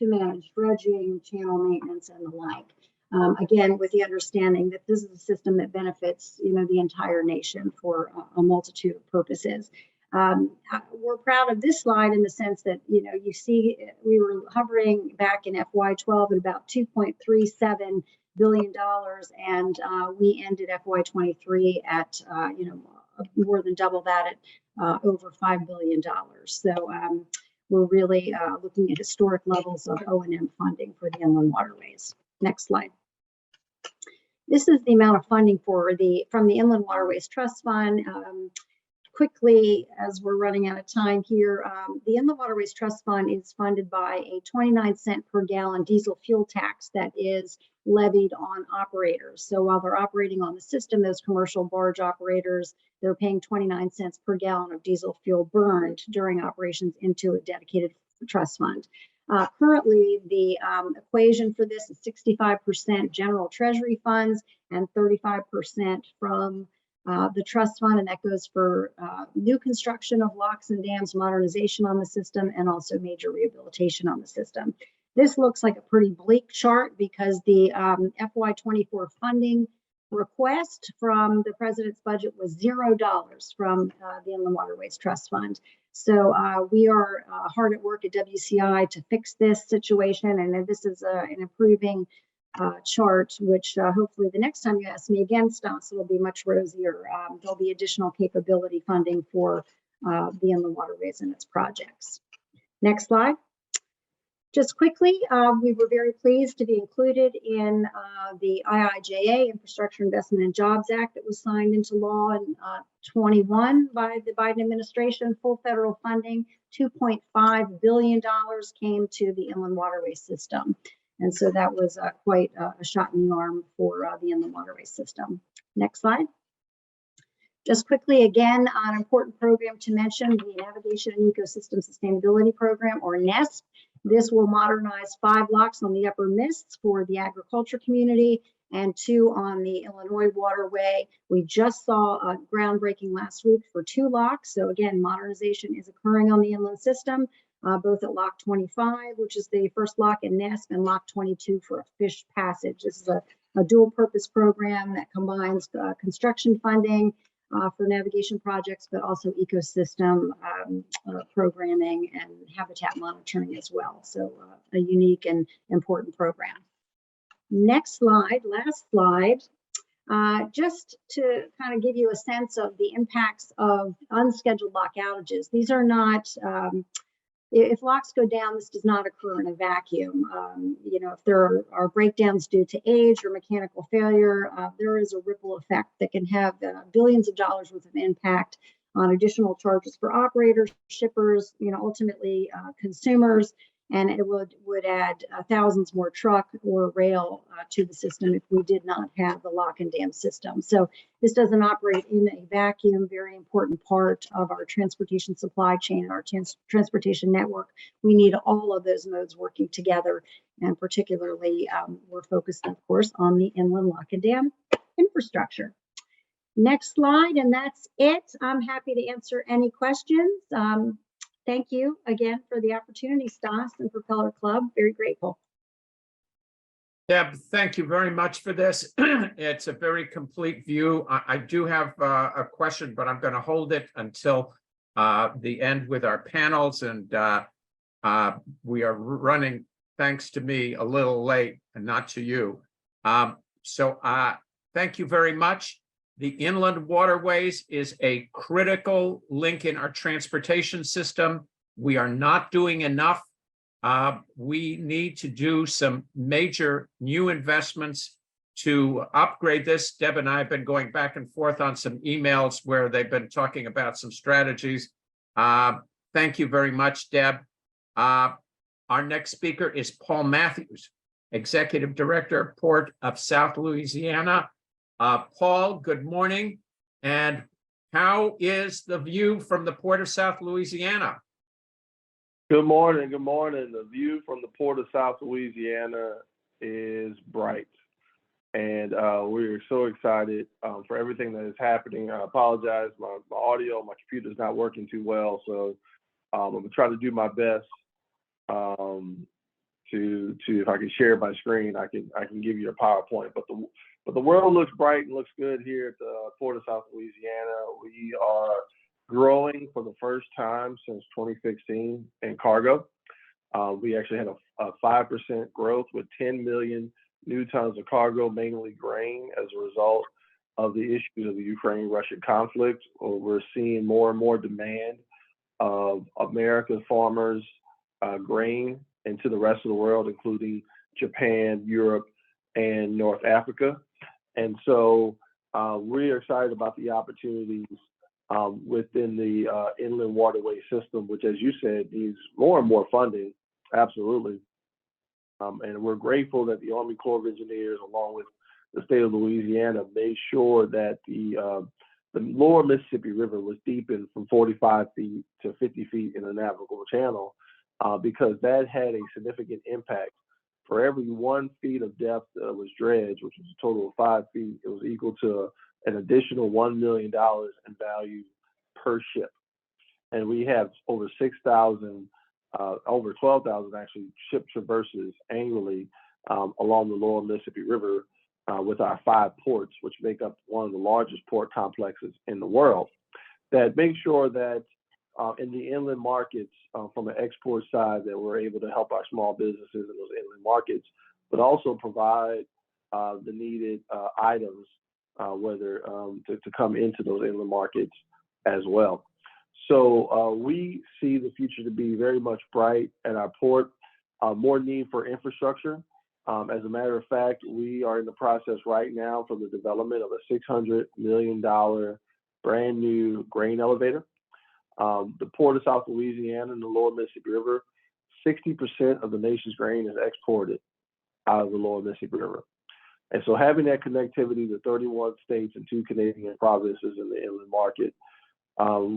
manage dredging, channel maintenance, and the like. Again, with the understanding that this is a system that benefits, you know, the entire nation for a multitude of purposes. We're proud of this slide in the sense that, you know, you see we were hovering back in FY12 at about $2.37 billion, and we ended FY23 at, you know, more than double that at over $5 billion. So we're really looking at historic levels of O&M funding for the inland waterways. Next slide. This is the amount of funding from the Inland Waterways Trust Fund. Quickly, as we're running out of time here, the Inland Waterways Trust Fund is funded by a 29-cent per gallon diesel fuel tax that is levied on operators. So while they're operating on the system, those commercial barge operators, they're paying 29 cents per gallon of diesel fuel burned during operations into a dedicated trust fund. Currently, the equation for this is 65% general treasury funds and 35% from the trust fund, and that goes for new construction of locks and dams, modernization on the system, and also major rehabilitation on the system. This looks like a pretty bleak chart because the FY24 funding request from the president's budget was $0 from the Inland Waterways Trust Fund. So we are hard at work at WCI to fix this situation, and this is an improving chart, which hopefully the next time you ask me again, Stas, it'll be much rosier. There'll be additional capability funding for the Inland Waterways and its projects. Next slide. Just quickly, we were very pleased to be included in the IIJA, Infrastructure Investment and Jobs Act, that was signed into law in 21 by the Biden administration. Full federal funding, $2.5 billion came to the Inland Waterway system. And so that was quite a shot in the arm for the Inland Waterway system. Next slide. Just quickly, again, an important program to mention, the Navigation and Ecosystem Sustainability Program, or NESP. This will modernize 5 locks on the upper mists for the agriculture community and 2 on the Illinois waterway. We just saw a groundbreaking last week for 2 locks. So again, modernization is occurring on the inland system, both at Lock 25, which is the first lock in NESP, and Lock 22 for a fish passage. This is a dual purpose program that combines construction funding for navigation projects, but also ecosystem programming and habitat monitoring as well. So a unique and important program. Next slide, last slide. Just to kind of give you a sense of the impacts of unscheduled lock outages. These are not, if locks go down, this does not occur in a vacuum. If there are breakdowns due to age or mechanical failure, there is a ripple effect that can have billions of dollars worth of impact on additional charges for operators, shippers, ultimately consumers, and it would add thousands more truck or rail to the system if we did not have the lock and dam system. So this doesn't operate in a vacuum, very important part of our transportation supply chain, our transportation network. We need all of those modes working together, and particularly we're focused, of course, on the inland lock and dam infrastructure. Next slide, and that's it. I'm happy to answer any questions. Thank you again for the opportunity, Stas and Propeller Club. Very grateful. Deb, thank you very much for this. It's a very complete view. I do have a question, but I'm going to hold it until the end with our panels. And we are running, thanks to me, a little late and not to you. So thank you very much. The inland waterways is a critical link in our transportation system. We are not doing enough. We need to do some major new investments to upgrade this. Deb and I have been going back and forth on some emails where they've been talking about some strategies. Thank you very much, Deb. Our next speaker is Paul Matthews, Executive Director, Port of South Louisiana. Paul, good morning. And how is the view from the Port of South Louisiana? Good morning. Good morning. The view from the Port of South Louisiana is bright. And we're so excited for everything that is happening. I apologize. My audio, my computer is not working too well. So I'm going to try to do my best to if I can share my screen, I can give you a PowerPoint. But the world looks bright and looks good here at the Port of South Louisiana. We are growing for the first time since 2016 in cargo. We actually had a 5% growth with 10 million new tons of cargo, mainly grain, as a result of the issues of the Ukraine-Russian conflict. We're seeing more and more demand of America's farmers' grain into the rest of the world, including Japan, Europe, and North Africa. And so we're excited about the opportunities within the inland waterway system, which, as you said, needs more and more funding. Absolutely. And we're grateful that the Army Corps of Engineers, along with the state of Louisiana, made sure that the lower Mississippi River was deepened from 45 feet to 50 feet in the navigable channel, because that had a significant impact. For every 1 feet of depth that was dredged, which was a total of 5 feet, it was equal to an additional $1 million in value per ship. And we have over 6,000, over 12,000 actually ship traverses annually along the lower Mississippi River with our 5 ports, which make up one of the largest port complexes in the world, that make sure that in the inland markets, from an export side, that we're able to help our small businesses in those inland markets, but also provide the needed items, whether to come into those inland markets as well. So we see the future to be very much bright at our port, more need for infrastructure. As a matter of fact, we are in the process right now for the development of a $600 million brand new grain elevator. The Port of South Louisiana and the lower Mississippi River, 60% of the nation's grain is exported out of the lower Mississippi River. And so having that connectivity to 31 states and 2 Canadian provinces in the inland market,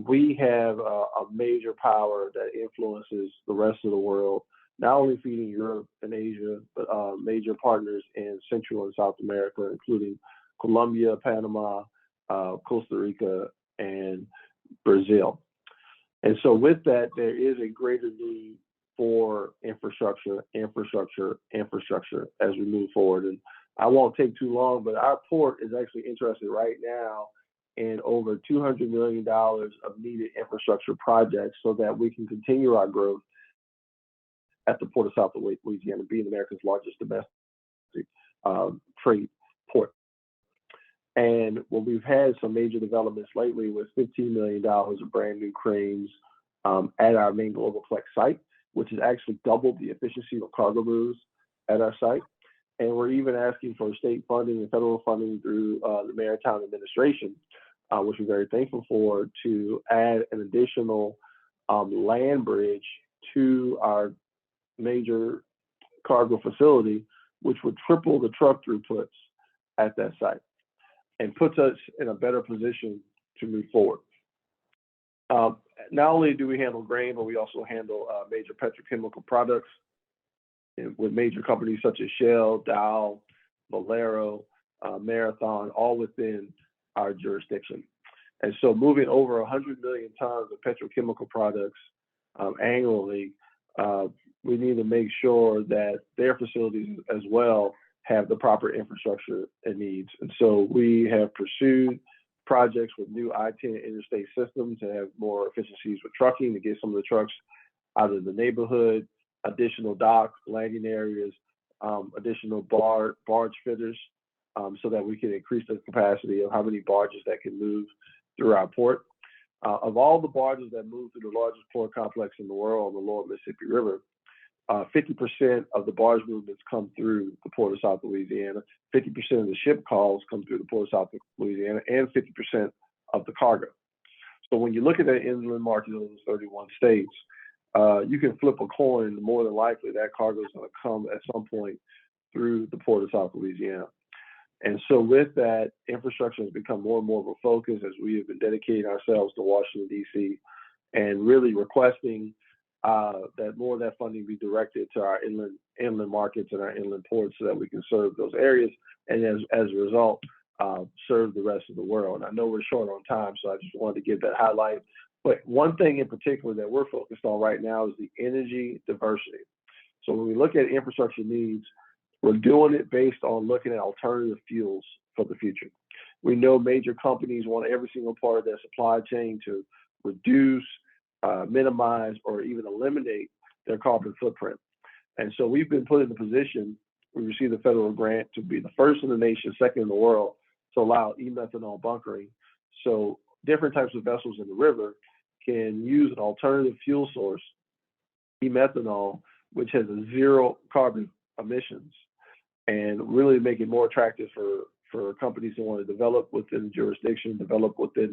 we have a major power that influences the rest of the world, not only feeding Europe and Asia, but major partners in Central and South America, including Colombia, Panama, Costa Rica, and Brazil. And so with that, there is a greater need for infrastructure as we move forward. And I won't take too long, but our port is actually interested right now in over $200 million of needed infrastructure projects so that we can continue our growth at the Port of South Louisiana, being America's largest domestic trade port. And well, we've had some major developments lately with $15 million of brand new cranes at our main Globalplex site, which has actually doubled the efficiency of cargo moves at our site. And we're even asking for state funding and federal funding through the Maritime Administration, which we're very thankful for, to add an additional land bridge to our major cargo facility, which would triple the truck throughputs at that site and puts us in a better position to move forward. Not only do we handle grain, but we also handle major petrochemical products with major companies such as Shell, Dow, Valero, Marathon, all within our jurisdiction. And so moving over 100 million tons of petrochemical products annually, we need to make sure that their facilities as well have the proper infrastructure it needs. And so we have pursued projects with new I-10 interstate systems to have more efficiencies with trucking, to get some of the trucks out of the neighborhood, additional dock landing areas, additional barge fitters, so that we can increase the capacity of how many barges that can move through our port. Of all the barges that move through the largest port complex in the world, the Lower Mississippi River, 50% of the barge movements come through the Port of South Louisiana, 50% of the ship calls come through the Port of South Louisiana, and 50% of the cargo. So when you look at that inland market of those 31 states, you can flip a coin, and more than likely that cargo is going to come at some point through the Port of South Louisiana. And so with that, infrastructure has become more and more of a focus as we have been dedicating ourselves to Washington, D.C., and really requesting that more of that funding be directed to our inland markets and our inland ports so that we can serve those areas, and as a result, serve the rest of the world. And I know we're short on time, so I just wanted to give that highlight. But one thing in particular that we're focused on right now is the energy diversity. So when we look at infrastructure needs, we're doing it based on looking at alternative fuels for the future. We know major companies want every single part of their supply chain to reduce, minimize, or even eliminate their carbon footprint. And so we've been put in the position, we received a federal grant to be the first in the nation, second in the world, to allow e-methanol bunkering. So different types of vessels in the river can use an alternative fuel source, e-methanol, which has a zero carbon emissions, and really make it more attractive for companies who want to develop within the jurisdiction, develop within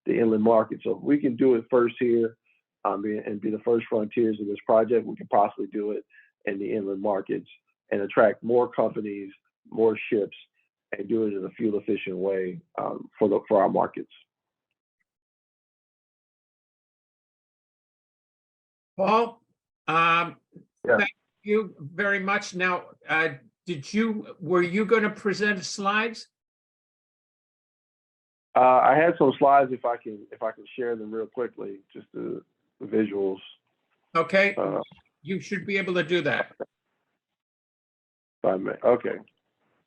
the inland market. So if we can do it first here and be the first frontiers of this project, we can possibly do it in the inland markets and attract more companies, more ships, and do it in a fuel efficient way for our markets. Paul, thank you very much. Now, were you going to present slides? I had some slides if I can share them real quickly, just the visuals. Okay, you should be able to do that. If I may. Okay.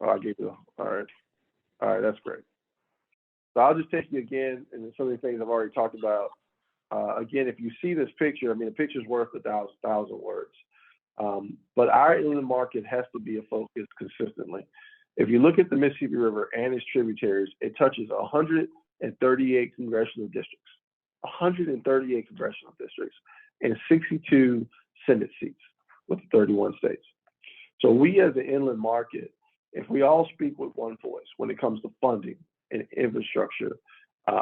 I'll give you. All right, that's great. So I'll just take you again, and some of the things I've already talked about. Again, if you see this picture, I mean, a picture's worth 1,000 words. But our inland market has to be a focus consistently. If you look at the Mississippi River and its tributaries, it touches 138 congressional districts, 138 congressional districts, and 62 Senate seats with 31 states. So we as the inland market, if we all speak with one voice when it comes to funding and infrastructure,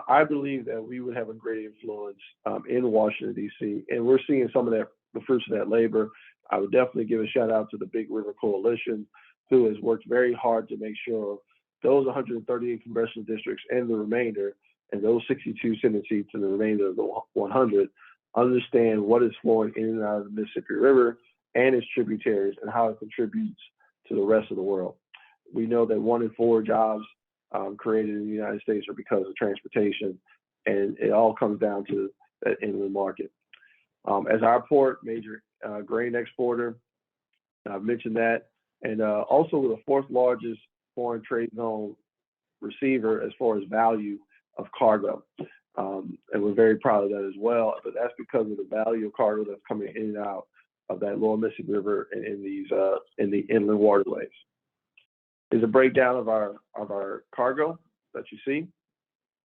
I believe that we would have a great influence in Washington, D.C., and we're seeing some of that, the fruits of that labor. I would definitely give a shout out to the Big River Coalition, who has worked very hard to make sure those 138 congressional districts and the remainder, and those 62 Senate seats and the remainder of the 100, understand what is flowing in and out of the Mississippi River and its tributaries and how it contributes to the rest of the world. We know that 1 in 4 jobs created in the United States are because of transportation, and it all comes down to that inland market. As our port, major grain exporter, I've mentioned that, and also the 4th largest foreign trade zone receiver as far as value of cargo. And we're very proud of that as well, but that's because of the value of cargo that's coming in and out of that Lower Mississippi River and in the inland waterways. Is a breakdown of our cargo. that you see.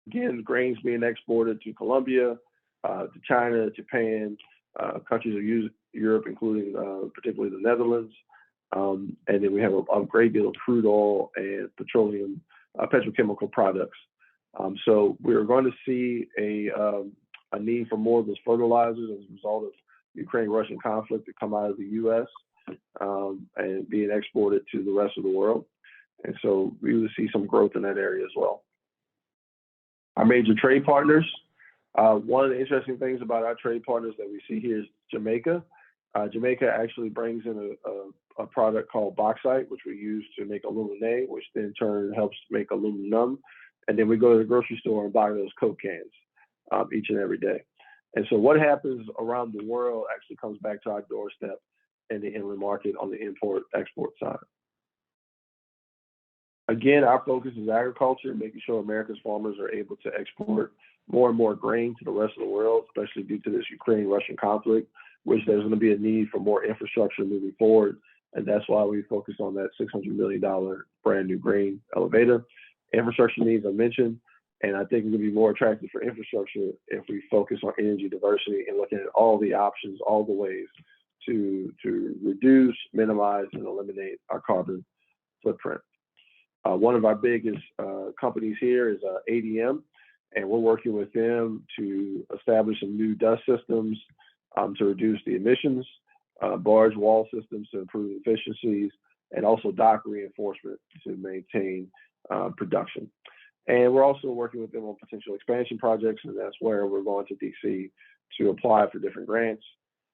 Again, grains being exported to Colombia, to China, Japan, countries of Europe, including particularly the Netherlands. And then we have a great deal of crude oil and petroleum, petrochemical products. So we're going to see a need for more of those fertilizers as a result of Ukraine-Russian conflict to come out of the U.S. And being exported to the rest of the world. And so we will see some growth in that area as well. Our major trade partners. One of the interesting things about our trade partners that we see here is Jamaica. Jamaica actually brings in a product called bauxite, which we use to make aluminate, which then in turn helps make aluminum. And then we go to the grocery store and buy those Coke cans each and every day. And so what happens around the world actually comes back to our doorstep in the inland market on the import-export side. Again, our focus is agriculture, making sure America's farmers are able to export more and more grain to the rest of the world, especially due to this Ukraine-Russian conflict, which there's going to be a need for more infrastructure moving forward. And that's why we focus on that $600 million brand new grain elevator. Infrastructure needs I mentioned, and I think it's going to be more attractive for infrastructure if we focus on energy diversity and looking at all the options, all the ways to reduce, minimize, and eliminate our carbon footprint. One of our biggest companies here is ADM, and we're working with them to establish some new dust systems to reduce the emissions, barge wall systems to improve efficiencies, and also dock reinforcement to maintain production. And we're also working with them on potential expansion projects, and that's where we're going to DC to apply for different grants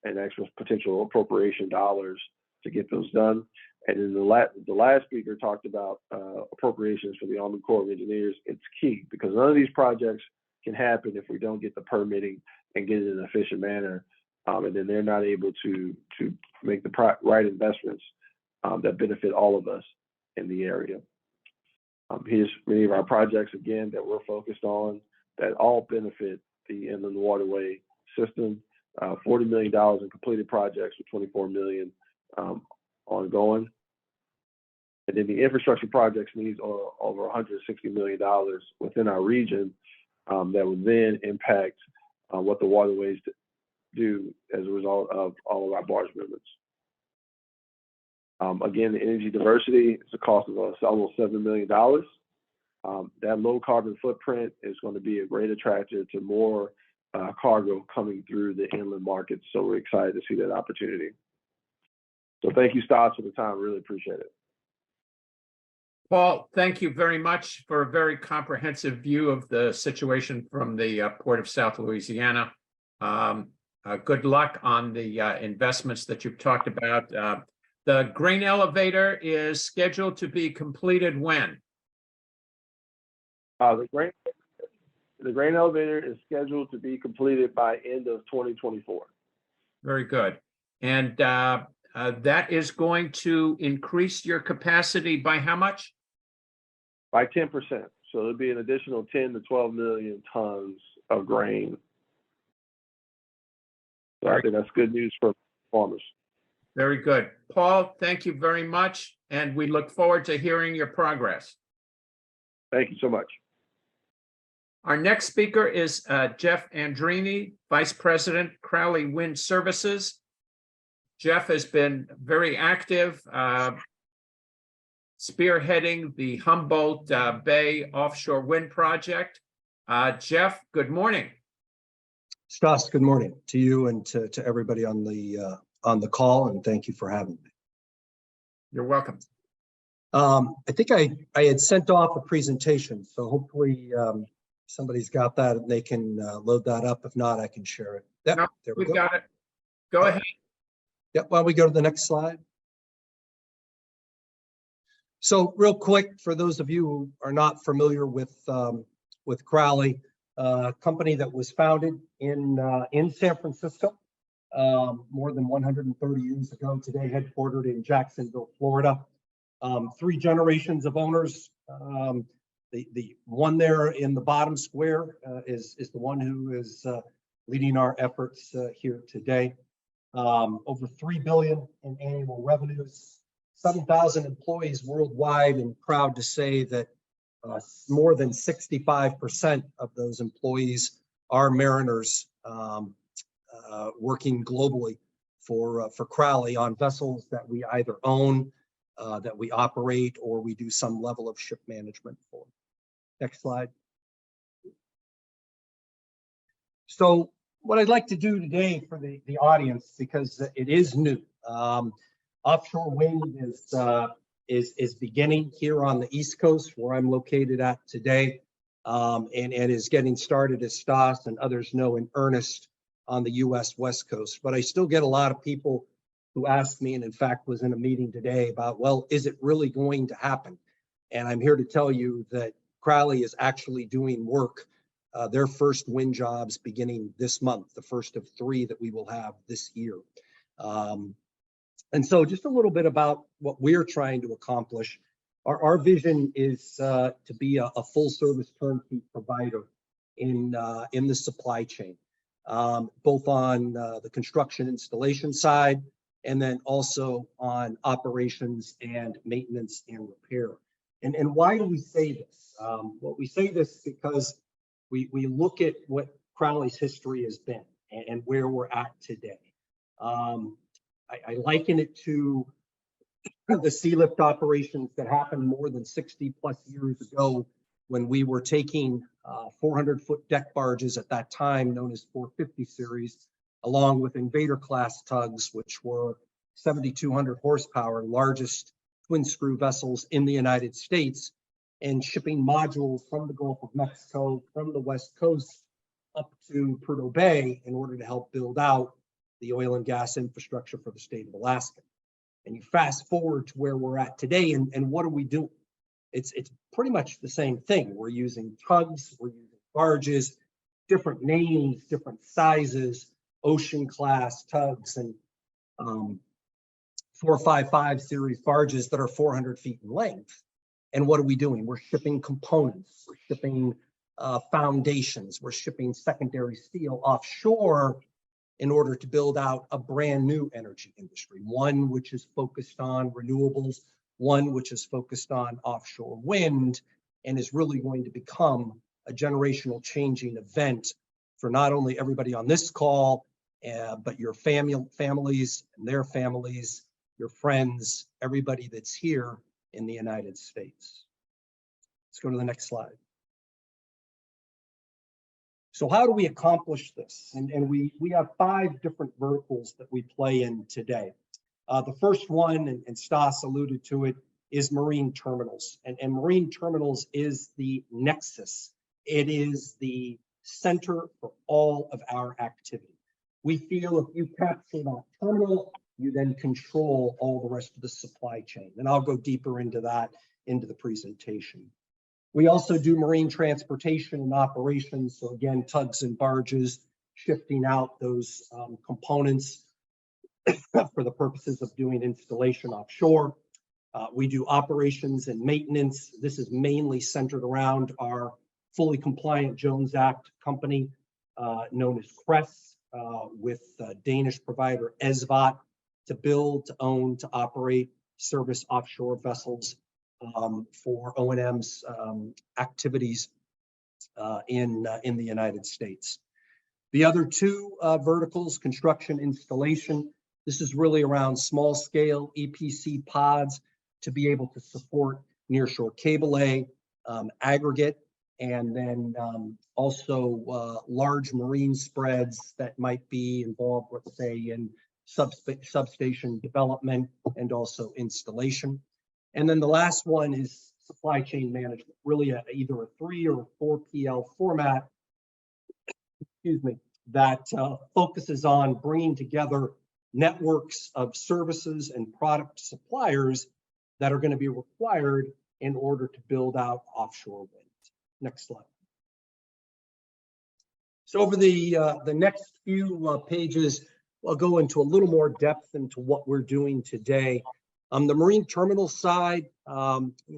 and extra potential appropriation dollars to get those done. And then the last speaker talked about appropriations for the Army Corps of Engineers. It's key because none of these projects can happen if we don't get the permitting and get it in an efficient manner. And then they're not able to make the right investments that benefit all of us in the area. Here's many of our projects, again, that we're focused on that all benefit the inland waterway system. $40 million in completed projects with $24 million ongoing. And then the infrastructure projects needs over $160 million within our region that would then impact what the waterways do as a result of all of our barge movements. Again, the energy diversity is a cost of almost $7 million. That low carbon footprint is going to be a great attractor to more cargo coming through the inland market. So we're excited to see that opportunity. So thank you, Stas, for the time. Really appreciate it. Paul, thank you very much for a very comprehensive view of the situation from the Port of South Louisiana. Good luck on the investments that you've talked about. The grain elevator is scheduled to be completed when? The grain elevator is scheduled to be completed by end of 2024. Very good. And that is going to increase your capacity by how much? By 10%. So it'll be an additional 10 to 12 million tons of grain. So I think that's good news for farmers. Very good. Paul, thank you very much. And we look forward to hearing your progress. Thank you so much. Our next speaker is Jeff Andreini, Vice President, Crowley Wind Services. Jeff has been very active, spearheading the Humboldt Bay offshore wind project. Jeff, good morning. Stas, good morning to you and to everybody on the call, and thank you for having me. You're welcome. I think I had sent off a presentation, so hopefully somebody's got that and they can load that up. If not, I can share it. Yep, No, there we we've go. got it. Go ahead. Yep, why don't we go to the next slide? So real quick, for those of you who are not familiar with Crowley, a company that was founded in San Francisco more than 130 years ago, today headquartered in Jacksonville, Florida. 3 generations of owners. The one there in the bottom square is the one who is leading our efforts here today. Over $3 billion in annual revenues, 7,000 employees worldwide, and proud to say that More than 65% of those employees are mariners working globally for Crowley on vessels that we either own, that we operate, or we do some level of ship management for. Next slide. So what I'd like to do today for the audience, because it is new, offshore wind is beginning here on the East Coast, where I'm located at today, and is getting started, as Stas and others know, in earnest on the U.S. West Coast. But I still get a lot of people who ask me, and in fact was in a meeting today, about, well, is it really going to happen? And I'm here to tell you that Crowley is actually doing work, their first wind jobs beginning this month, the first of 3 that we will have this year. And so just a little bit about what we're trying to accomplish. Our vision is to be a full service turnkey provider in the supply chain, both on the construction installation side, and then also on operations and maintenance and repair. And why do we say this? Well, we say this because we look at what Crowley's history has been and where we're at today. I liken it to the sea lift operations that happened more than 60 plus years ago, when we were taking 400-foot deck barges at that time, known as 450 series, along with Invader class tugs, which were 7,200 horsepower, largest twin screw vessels in the United States, and shipping modules from the Gulf of Mexico, from the West Coast up to Prudhoe Bay in order to help build out the oil and gas infrastructure for the state of Alaska. And you fast forward to where we're at today, and what are we doing? It's pretty much the same thing. We're using tugs, we're using barges, different names, different sizes, ocean class tugs, and 455 series barges that are 400 feet in length. And what are we doing? We're shipping components, we're shipping foundations, we're shipping secondary steel offshore in order to build out a brand new energy industry, one which is focused on renewables, one which is focused on offshore wind, and is really going to become a generational changing event for not only everybody on this call, but your families and their families, your friends, everybody that's here in the United States. Let's go to the next slide. So how do we accomplish this? And we have 5 different verticals that we play in today. The first one, and Stas alluded to it, is marine terminals. And marine terminals is the nexus. It is the center for all of our activity. We feel if you capture that terminal, you then control all the rest of the supply chain. And I'll go deeper into that into the presentation. We also do marine transportation and operations. So again, tugs and barges, shifting out those components for the purposes of doing installation offshore. We do operations and maintenance. This is mainly centered around our fully compliant Jones Act company, known as Cress, with Danish provider Esvat, to build, to own, to operate, service offshore vessels for O&M's activities in the United States. The other 2 verticals, construction installation. This is really around small scale EPC pods to be able to support nearshore cable lay, aggregate, and then also large marine spreads that might be involved, let's say, in substation development and also installation. And then the last one is supply chain management, really either a 3 or a 4 PL format, excuse me, that focuses on bringing together networks of services and product suppliers that are going to be required in order to build out offshore wind. Next slide. So over the next few pages, I'll go into a little more depth into what we're doing today. The marine terminal side,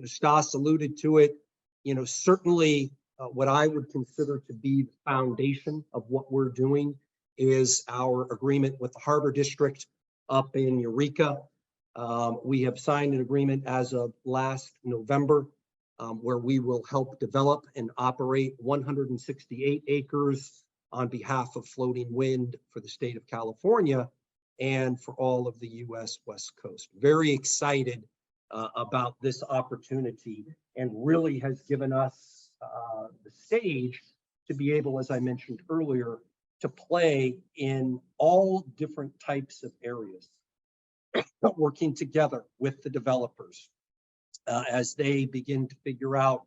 Stas alluded to it, certainly what I would consider to be the foundation of what we're doing is our agreement with the Harbor District up in Eureka. We have signed an agreement as of last November where we will help develop and operate 168 acres on behalf of floating wind for the state of California and for all of the US West Coast. Very excited about this opportunity, and really has given us the stage to be able, as I mentioned earlier, to play in all different types of areas, working together with the developers as they begin to figure out,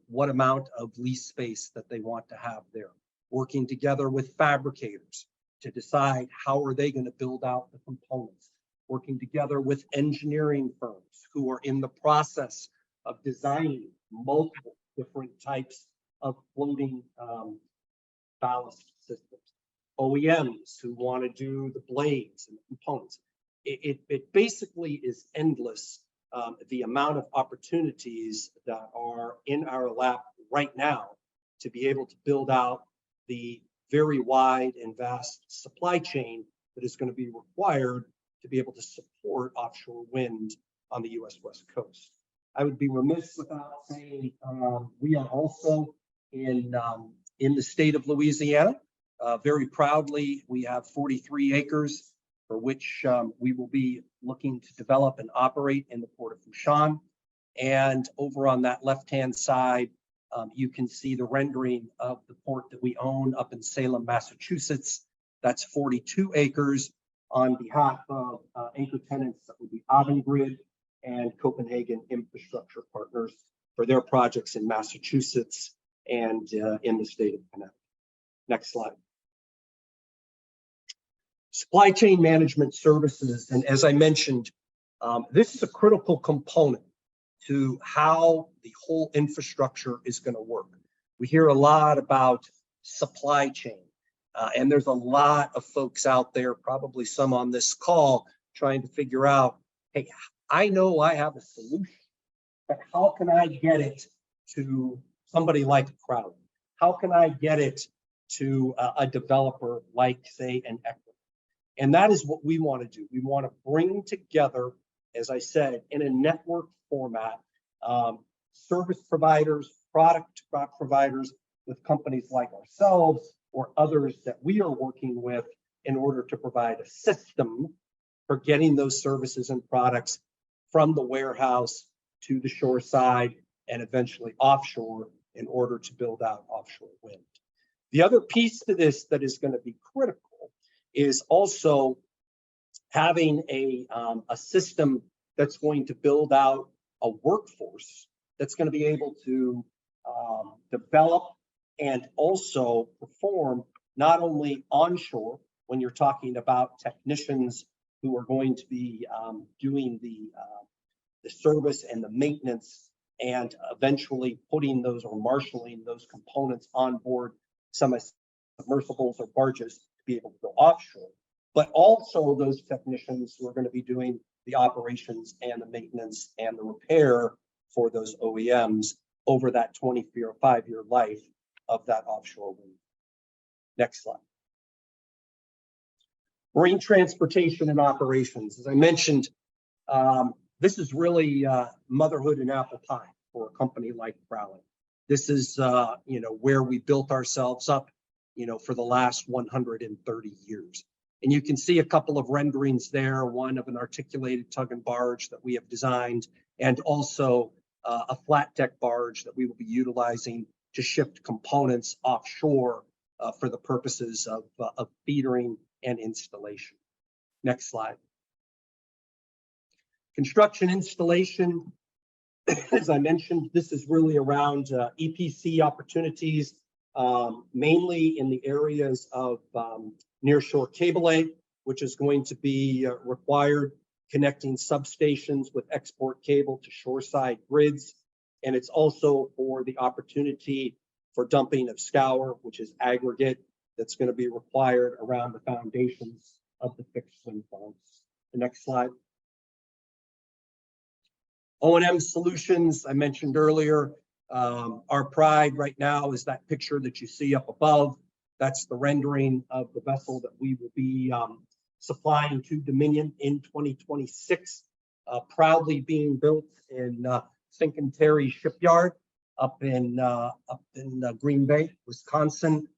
what amount of lease space that they want to have there. Working together with fabricators to decide how are they going to build out the components. Working together with engineering firms who are in the process of designing multiple different types of floating ballast systems. OEMs who want to do the blades and the components. It basically is endless, the amount of opportunities that are in our lap right now to be able to build out the very wide and vast supply chain that is going to be required to be able to support offshore wind on the US West Coast. I would be remiss without saying we are also in the state of Louisiana. Very proudly, we have 43 acres for which we will be looking to develop and operate in the Port of Fourchon. And over on that left-hand side, you can see the rendering of the port that we own up in Salem, Massachusetts. That's 42 acres on behalf of anchor tenants that would be Avangrid and Copenhagen Infrastructure Partners for their projects in Massachusetts and in the state of Connecticut. Next slide. Supply chain management services, and as I mentioned, this is a critical component to how the whole infrastructure is going to work. We hear a lot about supply chain, and there's a lot of folks out there, probably some on this call, trying to figure out, hey, I know I have a solution, but how can I get it to somebody like Crowley? How can I get it to a developer like, say, an Equity? And that is what we want to do. We want to bring together, as I said, in a network format, service providers, product providers with companies like ourselves or others that we are working with in order to provide a system for getting those services and products from the warehouse to the shore side and eventually offshore in order to build out offshore wind. The other piece to this that is going to be critical is also having a system that's going to build out a workforce that's going to be able to develop and also perform not only onshore when you're talking about technicians who are going to be doing the service and the maintenance and eventually putting those or marshaling those components on board semi-submersibles or barges to be able to go offshore, but also those technicians who are going to be doing the operations and the maintenance and the repair for those OEMs over that 25-year life of that offshore wind. Next slide. Marine transportation and operations. As I mentioned, this is really motherhood and apple pie for a company like Crowley. This is, where we built ourselves up, for the last 130 years. And you can see a couple of renderings there, one of an articulated tug and barge that we have designed, and also a flat deck barge that we will be utilizing to ship components offshore for the purposes of feedering and installation. Next slide. Construction installation, as I mentioned, this is really around EPC opportunities, mainly in the areas of nearshore cable lay, which is going to be required, connecting substations with export cable to shoreside grids. And it's also for the opportunity for dumping of scour, which is aggregate, that's going to be required around the foundations of the fixed wing farms. The next slide. O&M solutions, I mentioned earlier, our pride right now is that picture that you see up above. That's the rendering of the vessel that we will be supplying to Dominion in 2026, proudly being built in Fincantieri Shipyard up in Green Bay, Wisconsin.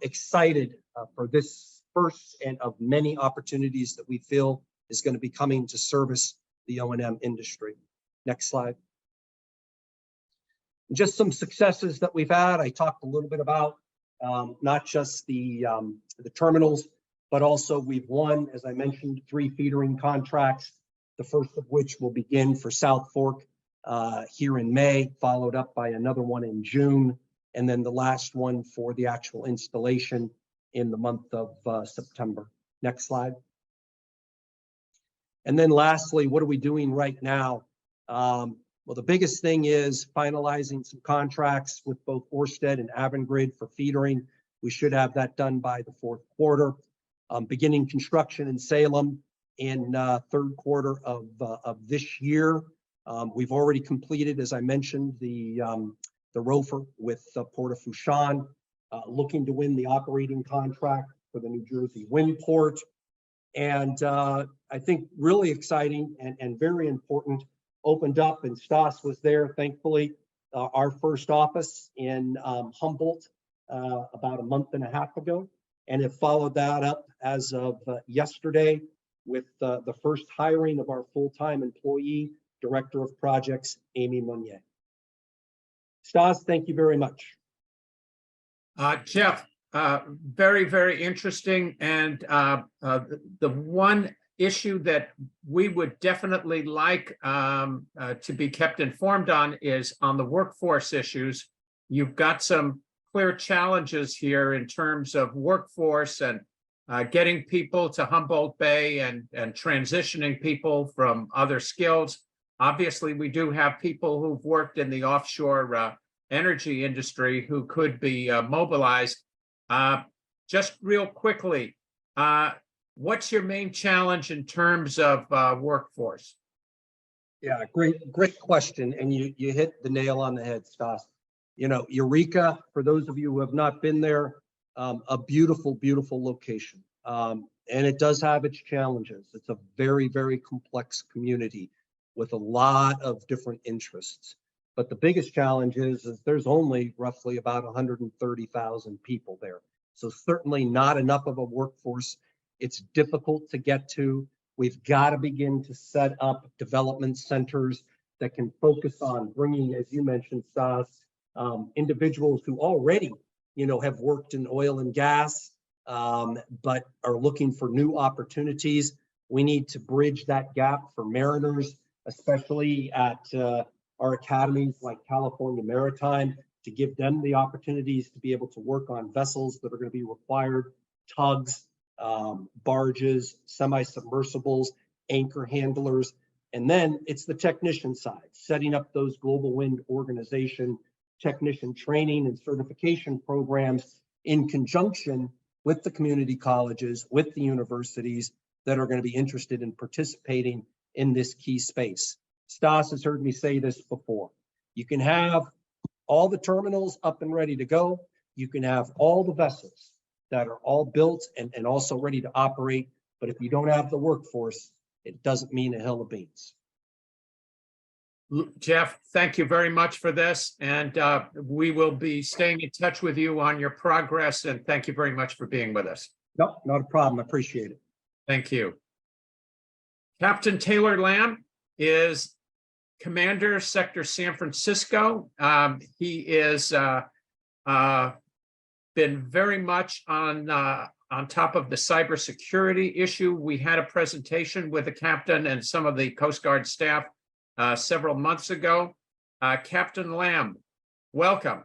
Excited for this first and of many opportunities that we feel is going to be coming to service the O&M industry. Next slide. Just some successes that we've had. I talked a little bit about not just the terminals, but also we've won, as I mentioned, 3 feedering contracts, the first of which will begin for South Fork here in May, followed up by another one in June, and then the last one for the actual installation in the month of September. Next slide. And then lastly, what are we doing right now? Well, the biggest thing is finalizing some contracts with both Ørsted and Avangrid for feedering. We should have that done by the 4th quarter. Beginning construction in Salem in 3rd quarter of this year. We've already completed, as I mentioned, the ROFR with Port of Fourchon, looking to win the operating contract for the New Jersey wind port. And I think really exciting and very important, opened up, and Stas was there, thankfully, our first office in Humboldt about a month and a half ago, and have followed that up as of yesterday with the first hiring of our full-time employee, Director of Projects, Amy Monnier. Stas, thank you very much. Jeff, very, very interesting. And the one issue that we would definitely like to be kept informed on is on the workforce issues. You've got some clear challenges here in terms of workforce and getting people to Humboldt Bay and transitioning people from other skills. Obviously, we do have people who've worked in the offshore energy industry who could be mobilized. Just real quickly, what's your main challenge in terms of workforce? Yeah, great question. And you hit the nail on the head, Stas. You know, Eureka, for those of you who have not been there, a beautiful, beautiful location. And it does have its challenges. It's a very, very complex community with a lot of different interests. But the biggest challenge is there's only roughly about 130,000 people there. So certainly not enough of a workforce. It's difficult to get to. We've got to begin to set up development centers that can focus on bringing, as you mentioned, Stas, individuals who already, have worked in oil and gas, but are looking for new opportunities. We need to bridge that gap for mariners, especially at our academies like California Maritime, to give them the opportunities to be able to work on vessels that are going to be required, tugs, barges, semi-submersibles, anchor handlers. And then it's the technician side, setting up those global wind organization technician training and certification programs in conjunction with the community colleges, with the universities that are going to be interested in participating in this key space. Stas has heard me say this before. You can have all the terminals up and ready to go. You can have all the vessels that are all built and also ready to operate. But if you don't have the workforce, it doesn't mean a hill of beans. Jeff, thank you very much for this. And we will be staying in touch with you on your progress. And thank you very much for being with us. No, not a problem. I appreciate it. Thank you. Captain Taylor Lamb is Commander, Sector San Francisco. He is been very much on top of the cybersecurity issue. We had a presentation with the captain and some of the Coast Guard staff several months ago. Captain Lamb, welcome.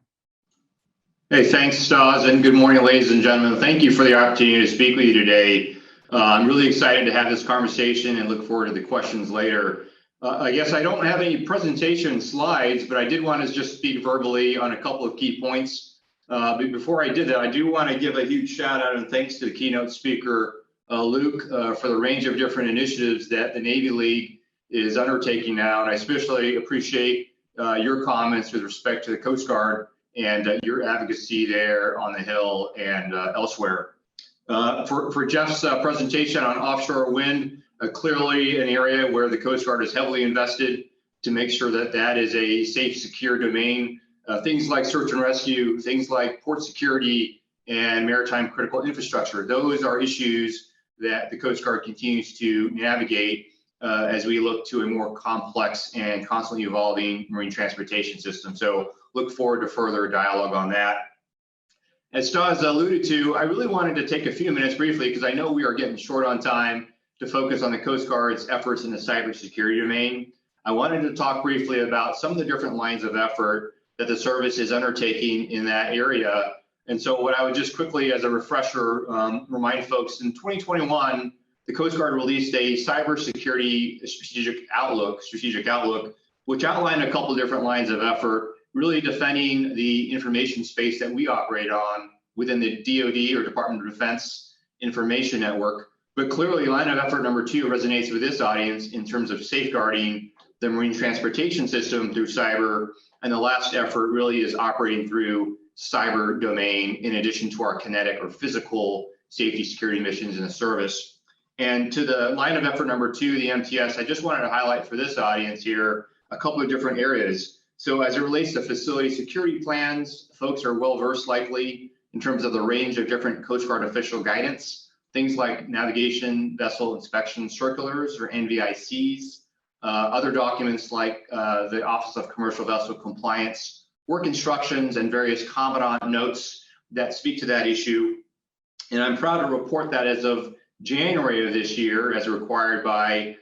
Hey, thanks, Stas, and good morning, ladies and gentlemen. Thank you for the opportunity to speak with you today. I'm really excited to have this conversation and look forward to the questions later. I guess I don't have any presentation slides, but I did want to just speak verbally on a couple of key points. But before I did that, I do want to give a huge shout out and thanks to the keynote speaker, Luke, for the range of different initiatives that the Navy League is undertaking now. And I especially appreciate your comments with respect to the Coast Guard and your advocacy there on the Hill and elsewhere. For Jeff's presentation on offshore wind, clearly an area where the Coast Guard is heavily invested. to make sure that that is a safe, secure domain. Things like search and rescue, things like port security and maritime critical infrastructure. Those are issues that the Coast Guard continues to navigate as we look to a more complex and constantly evolving marine transportation system. So look forward to further dialogue on that. As Stas alluded to, I really wanted to take a few minutes briefly, because I know we are getting short on time, to focus on the Coast Guard's efforts in the cybersecurity domain. I wanted to talk briefly about some of the different lines of effort that the service is undertaking in that area. And so what I would just quickly, as a refresher, remind folks, in 2021, the Coast Guard released a cybersecurity strategic outlook, which outlined a couple of different lines of effort, really defending the information space that we operate on within the DoD, or Department of Defense, information network. But clearly, line of effort number 2 resonates with this audience in terms of safeguarding the marine transportation system through cyber. And the last effort really is operating through cyber domain, in addition to our kinetic or physical safety security missions in the service. And to the line of effort number 2, the MTS, I just wanted to highlight for this audience here a couple of different areas. So as it relates to facility security plans, folks are well versed likely in terms of the range of different Coast Guard official guidance, things like navigation vessel inspection circulars, or NVICs, other documents like the Office of Commercial Vessel Compliance, work instructions, and various Commandant notes that speak to that issue. And I'm proud to report that as of January of this year, as required by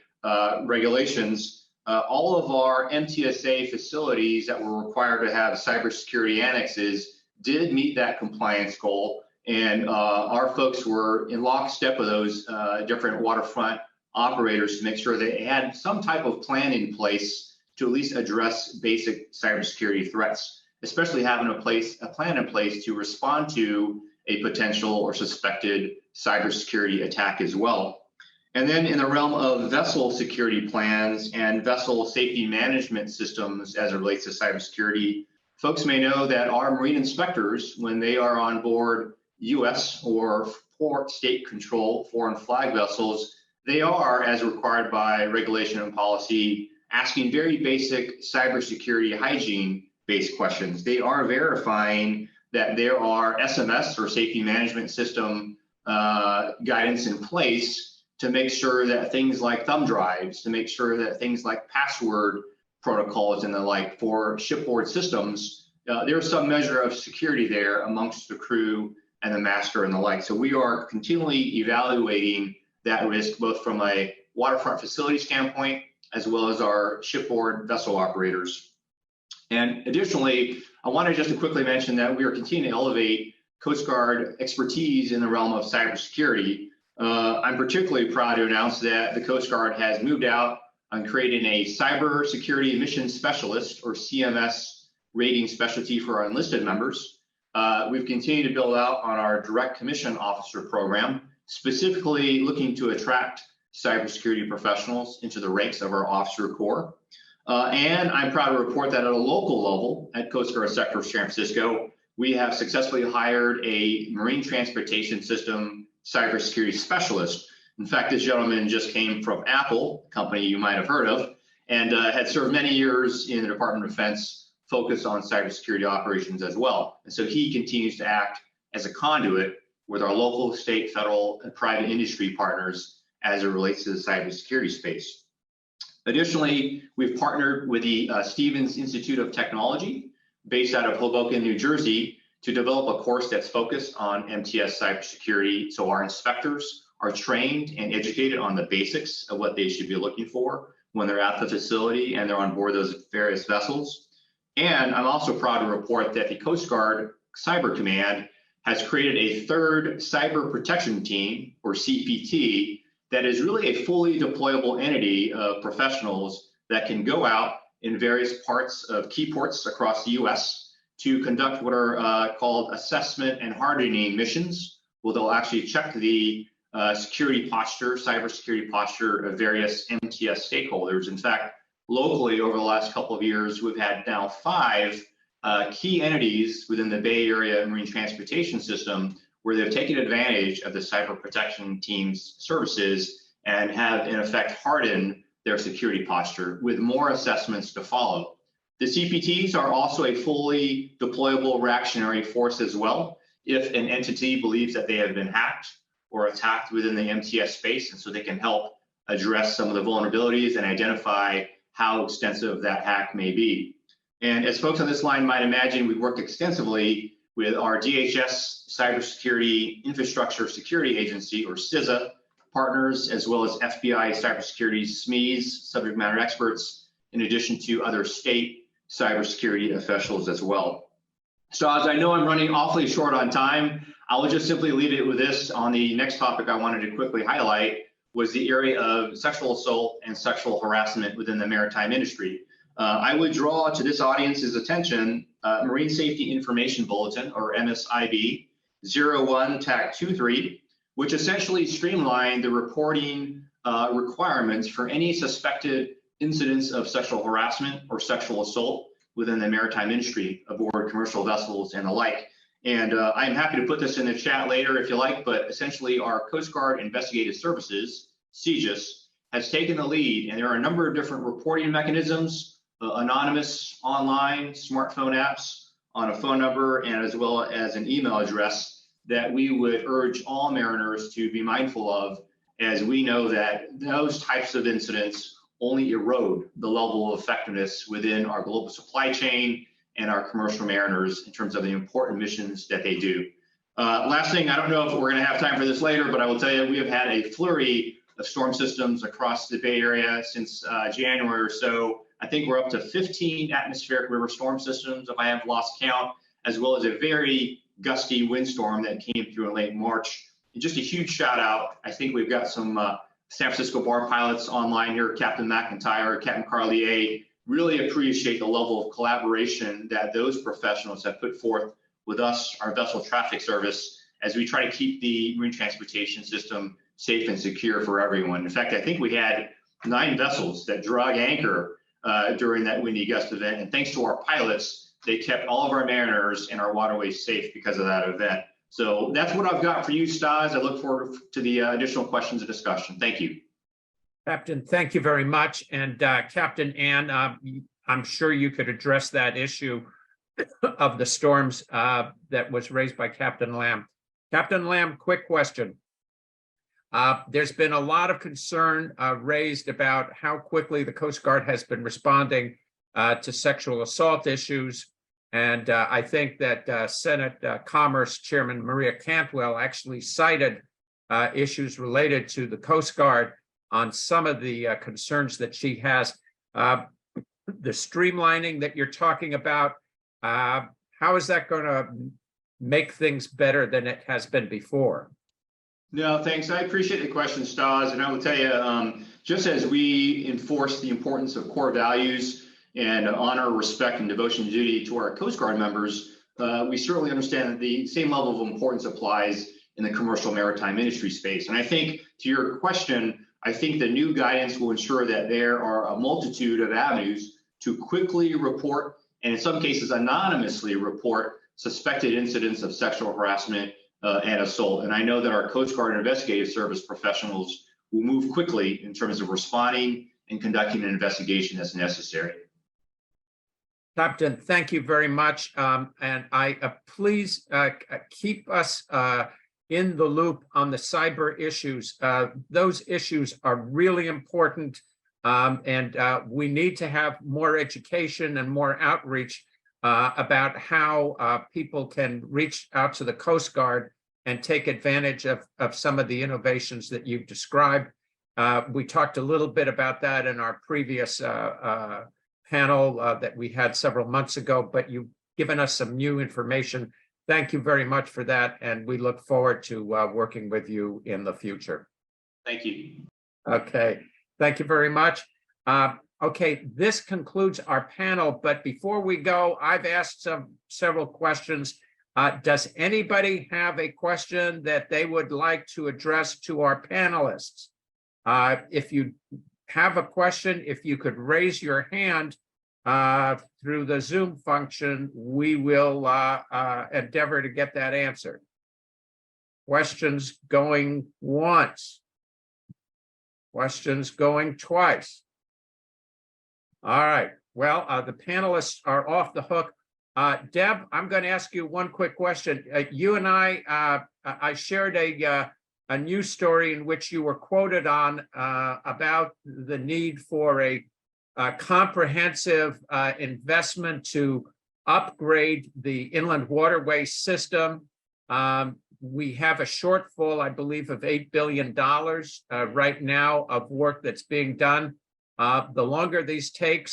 regulations, all of our MTSA facilities that were required to have cybersecurity annexes did meet that compliance goal. And our folks were in lockstep with those different waterfront operators to make sure they had some type of plan in place to at least address basic cybersecurity threats, especially having a plan in place to respond to a potential or suspected cybersecurity attack as well. And then in the realm of vessel security plans and vessel safety management systems as it relates to cybersecurity, folks may know that our marine inspectors, when they are on board U.S. or port state control foreign flag vessels, they are, as required by regulation and policy, asking very basic cybersecurity hygiene-based questions. They are verifying that there are SMS, or safety management system, guidance in place to make sure that things like thumb drives, to make sure that things like password protocols and the like for shipboard systems, there's some measure of security there amongst the crew and the master and the like. So we are continually evaluating that risk, both from a waterfront facility standpoint, as well as our shipboard vessel operators. And additionally, I wanted just to quickly mention that we are continuing to elevate Coast Guard expertise in the realm of cybersecurity. I'm particularly proud to announce that the Coast Guard has moved out on creating a cybersecurity mission specialist, or CMS, rating specialty for our enlisted members. We've continued to build out on our direct commission officer program, specifically looking to attract cybersecurity professionals into the ranks of our officer corps. And I'm proud to report that at a local level at Coast Guard Sector of San Francisco, we have successfully hired a marine transportation system cybersecurity specialist. In fact, this gentleman just came from Apple, a company you might have heard of, and had served many years in the Department of Defense, focused on cybersecurity operations as well. And so he continues to act as a conduit with our local, state, federal, and private industry partners as it relates to the cybersecurity space. Additionally, we've partnered with the Stevens Institute of Technology, based out of Hoboken, New Jersey, to develop a course that's focused on MTS cybersecurity. So our inspectors are trained and educated on the basics of what they should be looking for when they're at the facility and they're on board those various vessels. And I'm also proud to report that the Coast Guard Cyber Command has created a third cyber protection team, or CPT, that is really a fully deployable entity of professionals that can go out in various parts of key ports across the US to conduct what are called assessment and hardening missions, where they'll actually check the security posture, cybersecurity posture of various MTS stakeholders. In fact, locally over the last couple of years, we've had now 5 key entities within the Bay Area marine transportation system where they've taken advantage of the cyber protection team's services and have in effect hardened their security posture with more assessments to follow. The CPTs are also a fully deployable reactionary force as well if an entity believes that they have been hacked or attacked within the MTS space, and so they can help address some of the vulnerabilities and identify how extensive that hack may be. And as folks on this line might imagine, we've worked extensively with our DHS Cybersecurity Infrastructure Security Agency, or CISA, partners, as well as FBI cybersecurity SMEs, subject matter experts, in addition to other state cybersecurity officials as well. Stas, I know I'm running awfully short on time. I will just simply leave it with this. On the next topic I wanted to quickly highlight was the area of sexual assault and sexual harassment within the maritime industry. I would draw to this audience's attention Marine Safety Information Bulletin, or MSIB 01-23, which essentially streamlined the reporting requirements for any suspected incidents of sexual harassment or sexual assault within the maritime industry aboard commercial vessels and the like. And I'm happy to put this in the chat later if you like, but essentially our Coast Guard Investigative Services, CGIS, has taken the lead, and there are a number of different reporting mechanisms, anonymous online smartphone apps on a phone number, and as well as an email address that we would urge all mariners to be mindful of, as we know that those types of incidents only erode the level of effectiveness within our global supply chain and our commercial mariners in terms of the important missions that they do. Last thing, I don't know if we're going to have time for this later, but I will tell you we have had a flurry of storm systems across the Bay Area since January or so. I think we're up to 15 atmospheric river storm systems, if I have lost count, as well as a very gusty windstorm that came through in late March. And just a huge shout out. I think we've got some San Francisco bar pilots online here, Captain McIntyre, Captain Carlier. Really appreciate the level of collaboration that those professionals have put forth with us, our vessel traffic service, as we try to keep the marine transportation system safe and secure for everyone. In fact, I think we had 9 vessels that drug anchor during that windy gust event. And thanks to our pilots, they kept all of our mariners and our waterways safe because of that event. So that's what I've got for you, Stas. I look forward to the additional questions and discussion. Thank you. Captain, thank you very much. And Captain Ann, I'm sure you could address that issue of the storms that was raised by Captain Lamb. Captain Lamb, quick question. There's been a lot of concern raised about how quickly the Coast Guard has been responding to sexual assault issues. And I think that Senate Commerce Chairman Maria Cantwell actually cited issues related to the Coast Guard on some of the concerns that she has. The streamlining that you're talking about, how is that going to make things better than it has been before? No, thanks. I appreciate the question, Stas. And I will tell you, just as we enforce the importance of core values and honor, respect, and devotion to duty to our Coast Guard members, we certainly understand that the same level of importance applies in the commercial maritime industry space. And I think to your question, I think the new guidance will ensure that there are a multitude of avenues to quickly report, and in some cases anonymously report, suspected incidents of sexual harassment and assault. And I know that our Coast Guard Investigative Service professionals will move quickly in terms of responding and conducting an investigation as necessary. Captain, thank you very much. And please keep us in the loop on the cyber issues. Those issues are really important, and we need to have more education and more outreach about how people can reach out to the Coast Guard and take advantage of some of the innovations that you've described. We talked a little bit about that in our previous panel that we had several months ago, but you've given us some new information. Thank you very much for that, and we look forward to working with you in the future. Thank you. Okay, thank you very much. Okay, this concludes our panel, but before we go, I've asked several questions. Does anybody have a question that they would like to address to our panelists? If you have a question, if you could raise your hand through the Zoom function, we will endeavor to get that answered. Questions going once. Questions going twice. All right. Well, the panelists are off the hook. Deb, I'm going to ask you one quick question. You and I shared a news story in which you were quoted on about the need for a comprehensive investment to upgrade the inland waterway system. We have a shortfall, I believe, of $8 billion right now of work that's being done. The longer these take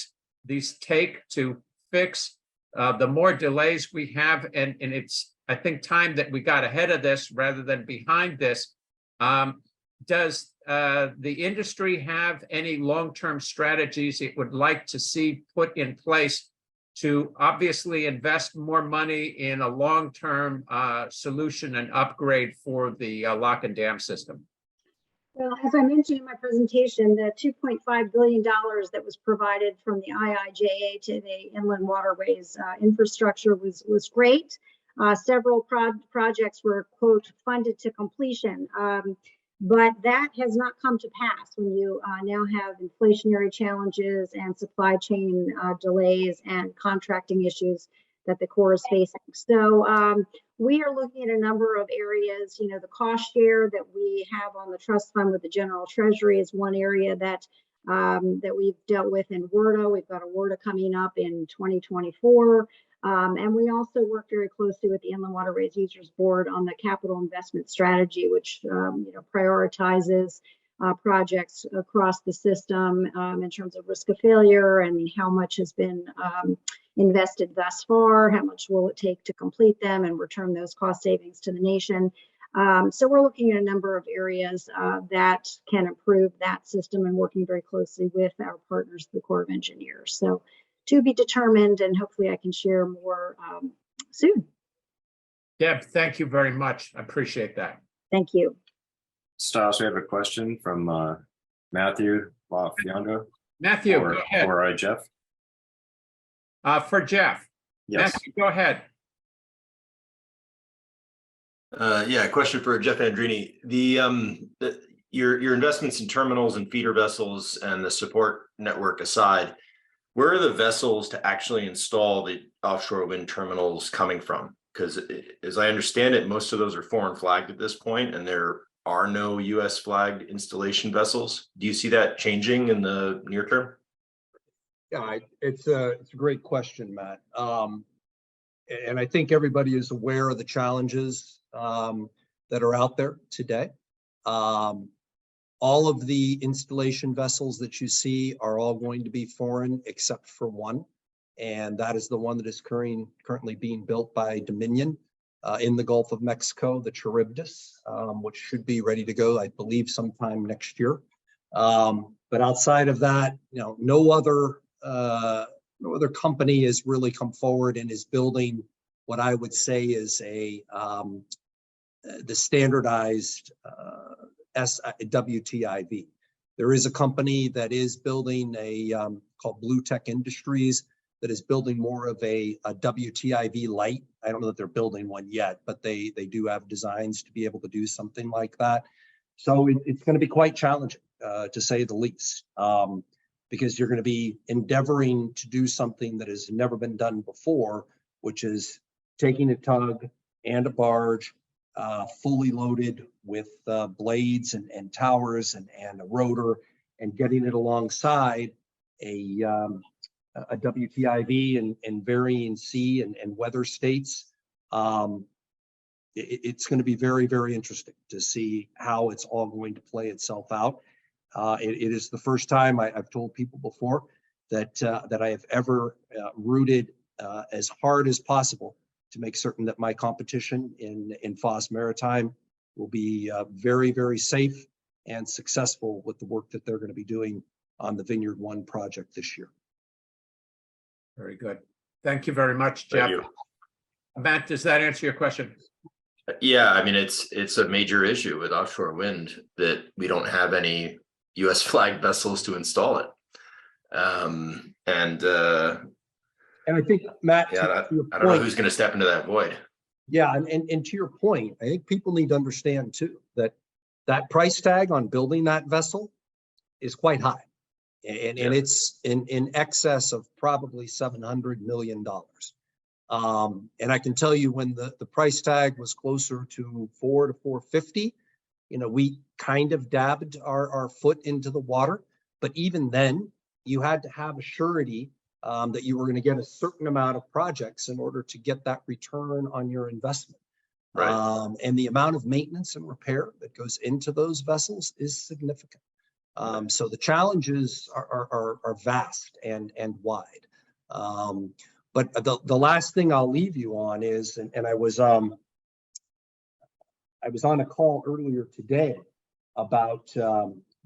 to fix, the more delays we have, and it's, I think, time that we got ahead of this rather than behind this. Does the industry have any long-term strategies it would like to see put in place to obviously invest more money in a long-term solution and upgrade for the lock and dam system? Well, as I mentioned in my presentation, the $2.5 billion that was provided from the IIJA to the inland waterways infrastructure was great. Several projects were, quote, funded to completion. But that has not come to pass when you now have inflationary challenges and supply chain delays and contracting issues that the Corps is facing. So we are looking at a number of areas. You know, the cost share that we have on the trust fund with the General Treasury is one area that that we've dealt with in WRDA. We've got a WRDA coming up in 2024. And we also work very closely with the Inland Waterways Users Board on the capital investment strategy, which prioritizes projects across the system in terms of risk of failure and how much has been invested thus far, how much will it take to complete them and return those cost savings to the nation. So we're looking at a number of areas that can improve that system and working very closely with our partners, the Corps of Engineers. So to be determined, and hopefully I can share more soon. Deb, thank you very much. I appreciate that. Thank you. Stas, we have a question from Matthew LaFionda. Matthew, go ahead. Or Jeff. For Jeff. Yes. Matthew, go ahead. Yeah, question for Jeff Andreini. Your investments in terminals and feeder vessels and the support network aside, where are the vessels to actually install the offshore wind terminals coming from? Because as I understand it, most of those are foreign flagged at this point, and there are no US flagged installation vessels. Do you see that changing in the near term? Yeah, it's a great question, Matt. And I think everybody is aware of the challenges that are out there today. All of the installation vessels that you see are all going to be foreign except for one. And that is the one that is currently being built by Dominion in the Gulf of Mexico, the Charybdis, which should be ready to go, I believe, sometime next year. But outside of that, no other company has really come forward and is building what I would say is the standardized WTIV. There is a company that is building called Blue Tech Industries that is building more of a WTIV light. I don't know that they're building one yet, but they do have designs to be able to do something like that. So it's going to be quite challenging, to say the least, because you're going to be endeavoring to do something that has never been done before, which is taking a tug and a barge, fully loaded with blades and towers and a rotor, and getting it alongside a WTIV in varying sea and weather states. It's going to be very, very interesting to see how it's all going to play itself out. It is the first time I've told people before that I have ever rooted as hard as possible to make certain that my competition in FOS Maritime will be very, very safe and successful with the work that they're going to be doing on the Vineyard 1 project this year. Very good. Thank you very much, Jeff. Thank you. Matt, does that answer your question? Yeah, I mean, it's a major issue with offshore wind that we don't have any US flagged vessels to install it. And I think, Matt, yeah, I don't know who's going to step into that void. Yeah, and to your point, I think people need to understand too that price tag on building that vessel is quite high. And Yeah. it's in excess of probably $700 million. And I can tell you when the price tag was closer to $4 to $450, we kind of dabbed our foot into the water. But even then, you had to have a surety that you were going to get a certain amount of projects in order to get that return on your investment. Right. And the amount of maintenance and repair that goes into those vessels is significant. So the challenges are vast and wide. But the last thing I'll leave you on is, and I was on a call earlier today about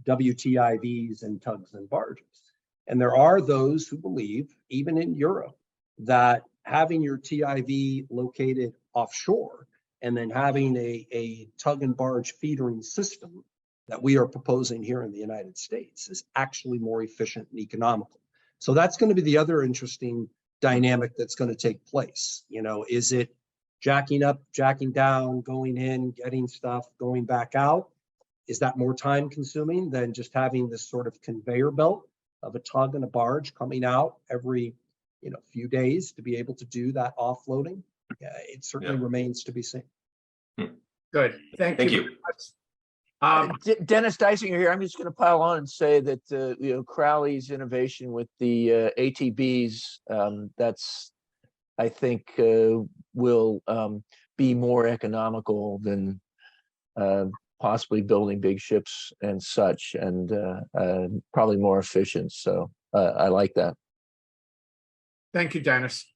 WTIVs and tugs and barges. And there are those who believe, even in Europe, that having your TIV located offshore and then having a tug and barge feedering system that we are proposing here in the United States is actually more efficient and economical. So that's going to be the other interesting dynamic that's going to take place. Is it jacking up, jacking down, going in, getting stuff, going back out? Is that more time consuming than just having this sort of conveyor belt of a tug and a barge coming out every few days to be able to do that offloading? It certainly remains to be seen. Good. Thank you. Dennis Dysinger here. I'm just going to pile on and say that Crowley's innovation with the ATBs, that's I think will be more economical than possibly building big ships and such, and probably more efficient. So I like that. Thank you, Dennis.